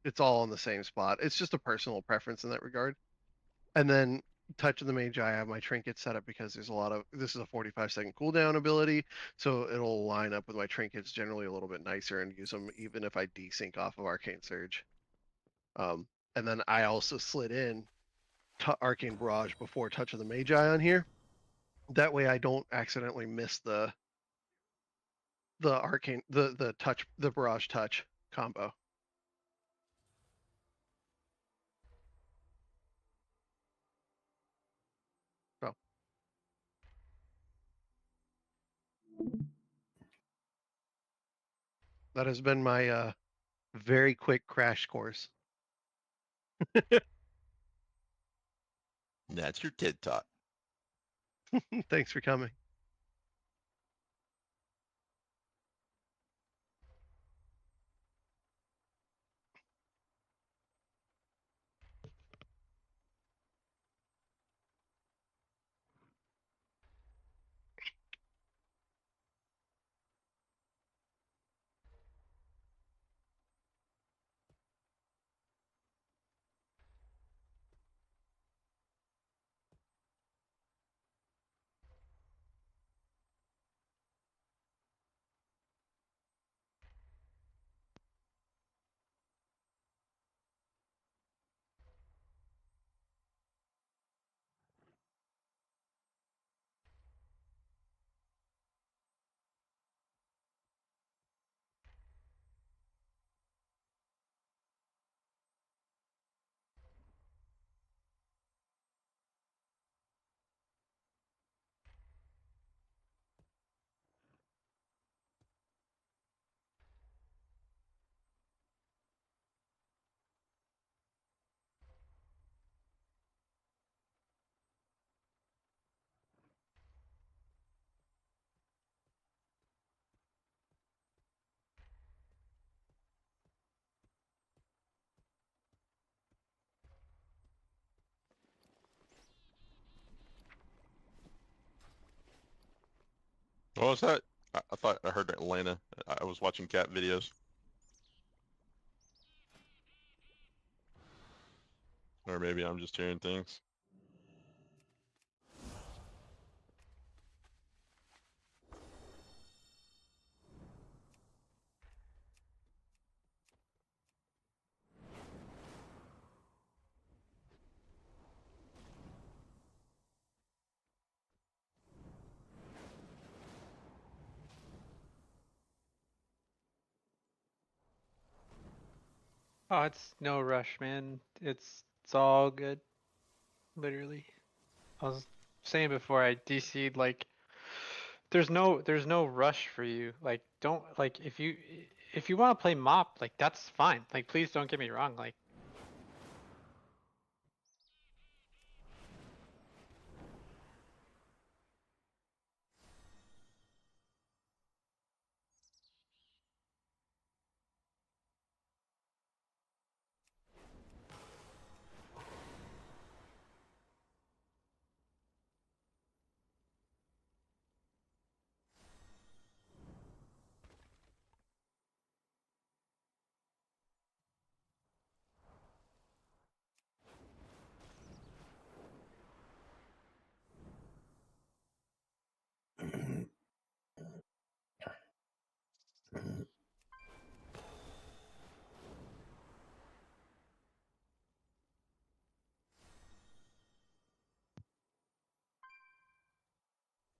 it's all in the same spot. It's just a personal preference in that regard. And then touch of the mage, I have my trinket set up because this is a 45-second cooldown ability, so it'll line up with my trinkets generally a little bit nicer and use them even if I desync off of Arcane Surge. And then I also slid in Arcane Barrage before touch of the magi on here. That way I don't accidentally miss the arcane the barrage touch combo. So that has been my very quick crash course. That's your TED Talk. Thanks for coming. What was that? I thought I heard Atlanta. I was watching cat videos. Or maybe I'm just hearing things. Oh, it's no rush, man. It's all good. Literally. I was saying before I DC'd, like there's no rush for you. Like don't like if you want to play mop, like that's fine. Like please don't get me wrong. Like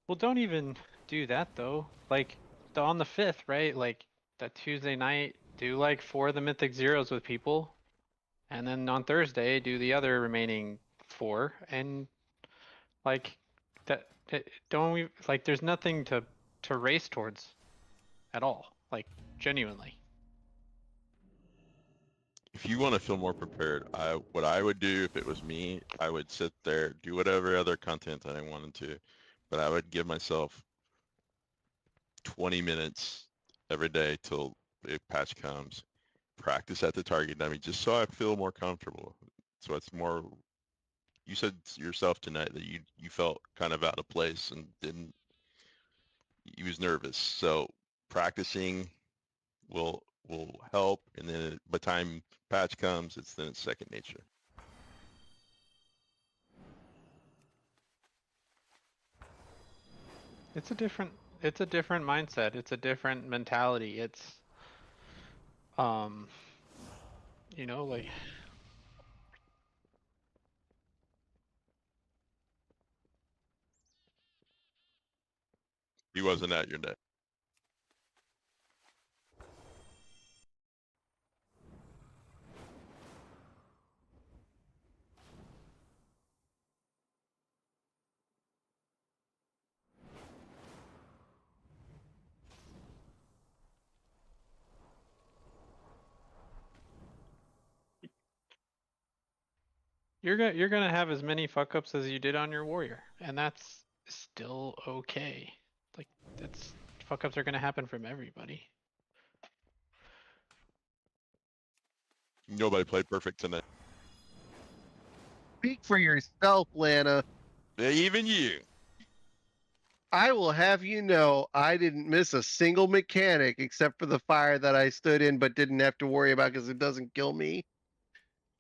well, don't even do that though. Like on the 5th, right? Like that Tuesday night, do like 4 of the Mythic Zeros with people, and then on Thursday do the other remaining 4, and like don't we like there's nothing to race towards at all. Like genuinely. If you want to feel more prepared, what I would do if it was me, I would sit there, do whatever other content that I wanted to, but I would give myself 20 minutes every day till a patch comes. Practice at the target dummy just so I feel more comfortable. So it's more. You said yourself tonight that you felt kind of out of place and didn't. You was nervous. So practicing will help, and then by the time patch comes, it's second nature. It's a different mindset. It's a different mentality. It's um like He wasn't at your day. you're gonna have as many fuck ups as you did on your warrior, and that's still okay. Like that's fuck ups are gonna happen from everybody. Nobody played perfect tonight. Speak for yourself, Lana. Even you. I will have you know I didn't miss a single mechanic except for the fire that I stood in but didn't have to worry about because it doesn't kill me.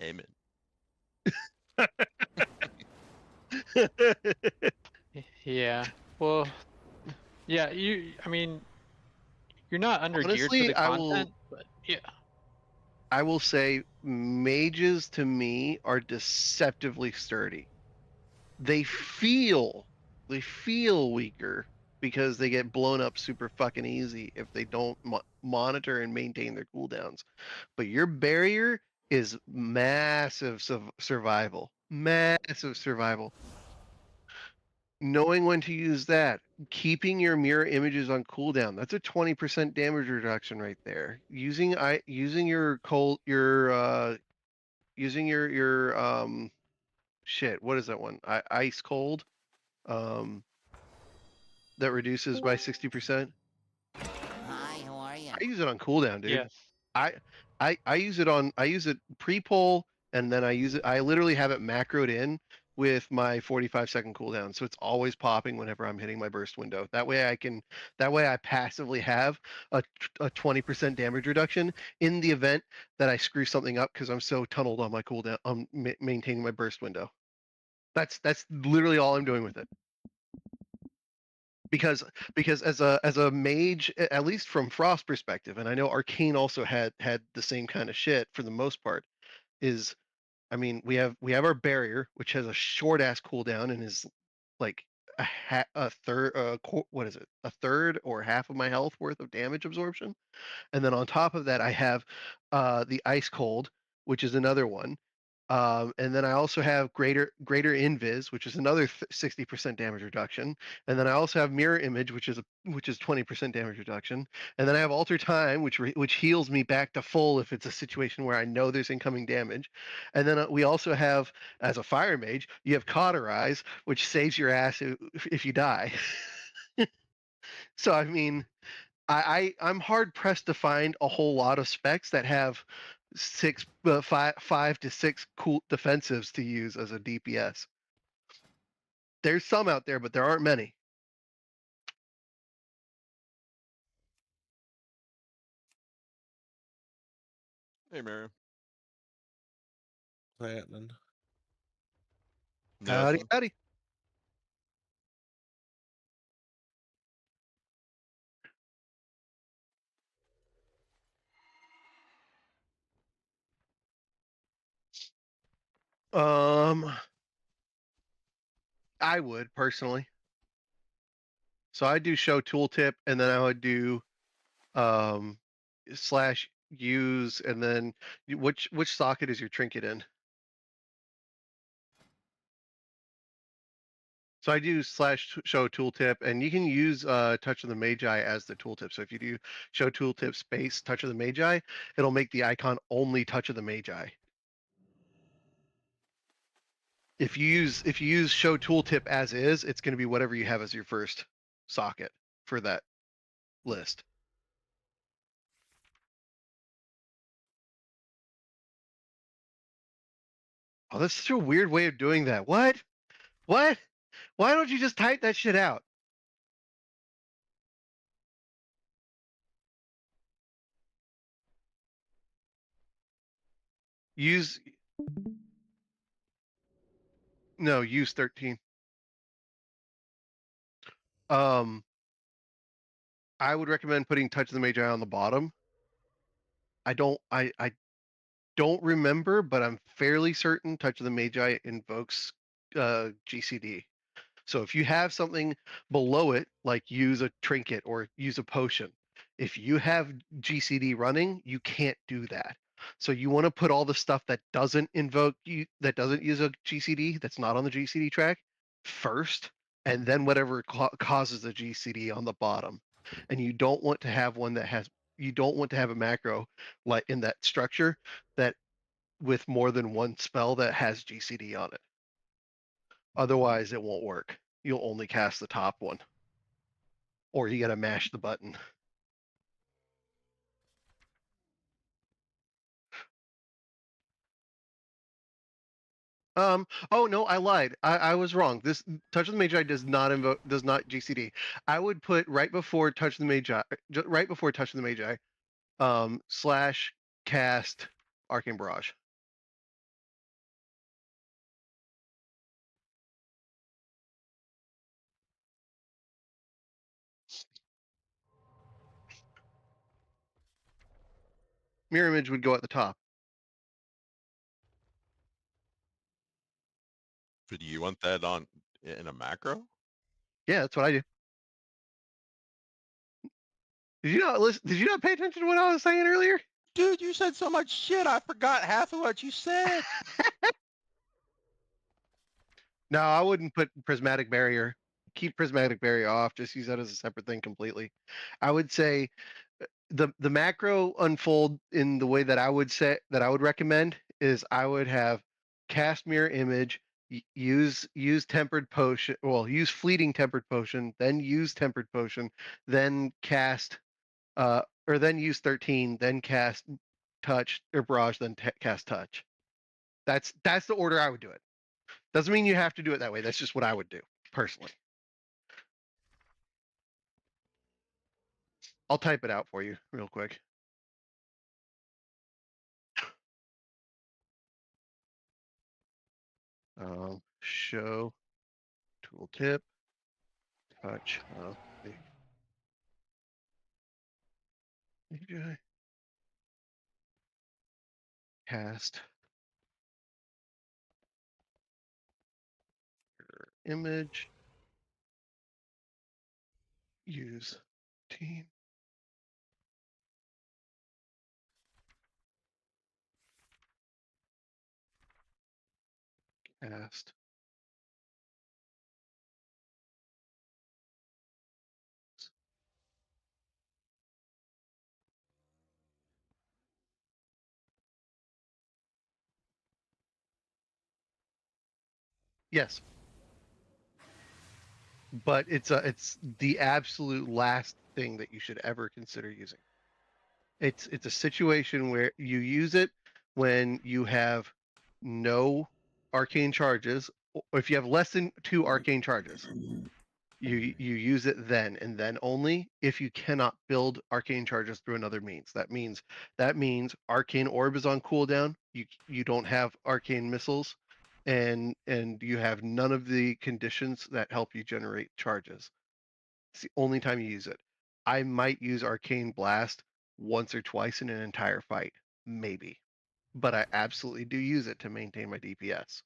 Amen. Yeah. Well, yeah, I mean, you're not under geared for Honestly, the content, but yeah. I will say mages to me are deceptively sturdy. They feel weaker because they get blown up super fucking easy if they don't monitor and maintain their cooldowns. But your barrier is massive survival. Massive survival. Knowing when to use that, keeping your mirror images on cooldown, that's a 20% damage reduction right there. Using your shit, what is that one? Ice cold. That reduces by 60%. Hi, how are you? I use it on cooldown, dude. Yes. I use it pre-pull, and then I literally have it macroed in with my 45-second cooldown, so it's always popping whenever I'm hitting my burst window. That way I passively have a 20% damage reduction in the event that I screw something up because I'm so tunneled on my cooldown, maintaining my burst window. That's literally all I'm doing with it. Because as a mage, at least from Frost perspective, and I know Arcane also had the same kind of shit for the most part, is I mean, we have our barrier, which has a short ass cooldown and is like a third, what is it? A third or half of my health worth of damage absorption. And then on top of that, I have the ice cold, which is another one. And then I also have greater invis, which is another 60% damage reduction. And then I also have mirror image, which is 20% damage reduction. And then I have alter time, which heals me back to full if it's a situation where I know there's incoming damage. And then we also have, as a fire mage, you have cauterize, which saves your ass if you die. So I mean, I'm hard pressed to find a whole lot of specs that have five to six cool defensives to use as a DPS. There's some out there, but there aren't many. Hey, Mary. Happening. Howdy, howdy. I would personally. So I do show tooltip, and then I would do slash use, and then which socket is your trinket in? So I do slash show tooltip, and you can use touch of the Magi as the tooltip. So if you do show tooltip space touch of the Magi, it'll make the icon only touch of the Magi. If you use show tooltip as is, it's going to be whatever you have as your first socket for that list. Oh, that's such a weird way of doing that. What? Why don't you just type that shit out? Use 13. I would recommend putting touch of the Magi on the bottom. I don't remember, but I'm fairly certain touch of the Magi invokes GCD. So if you have something below it, like use a trinket or use a potion, if you have GCD running, you can't do that. So you want to put all the stuff that doesn't that doesn't use a GCD, that's not on the GCD track, first, and then whatever causes the GCD on the bottom. And you don't want to have a macro like in that structure that with more than one spell that has GCD on it. Otherwise, it won't work. You'll only cast the top one, or you gotta mash the button. Oh no, I lied. I was wrong. This touch of the Magi does not GCD. I would put right before touch of the Magi, slash cast Arcane Barrage. Mirror image would go at the top. But do you want that on in a macro? Yeah, that's what I do. Did you not listen? Did you not pay attention to what I was saying earlier? Dude, you said so much shit. I forgot half of what you said. No, I wouldn't put Prismatic Barrier. Keep Prismatic Barrier off. Just use that as a separate thing completely. I would say the macro unfold in the way that I would recommend is I would have cast mirror image, use tempered potion, use fleeting tempered potion, then use tempered potion, then cast or then use 13, then cast touch or barrage, then cast touch. That's the order I would do it. Doesn't mean you have to do it that way. That's just what I would do personally. I'll type it out for you real quick. Show tooltip touch of the API cast your image, use team. Cast. Yes. But it's the absolute last thing that you should ever consider using. It's a situation where you use it when you have no arcane charges, or if you have less than 2 arcane charges. You use it then and then only if you cannot build arcane charges through another means. That means arcane orb is on cooldown. You don't have arcane missiles, and you have none of the conditions that help you generate charges. It's the only time you use it. I might use arcane blast once or twice in an entire fight, maybe, but I absolutely do use it to maintain my DPS.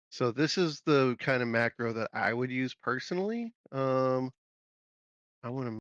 So this is the kind of macro that I would use personally. I want to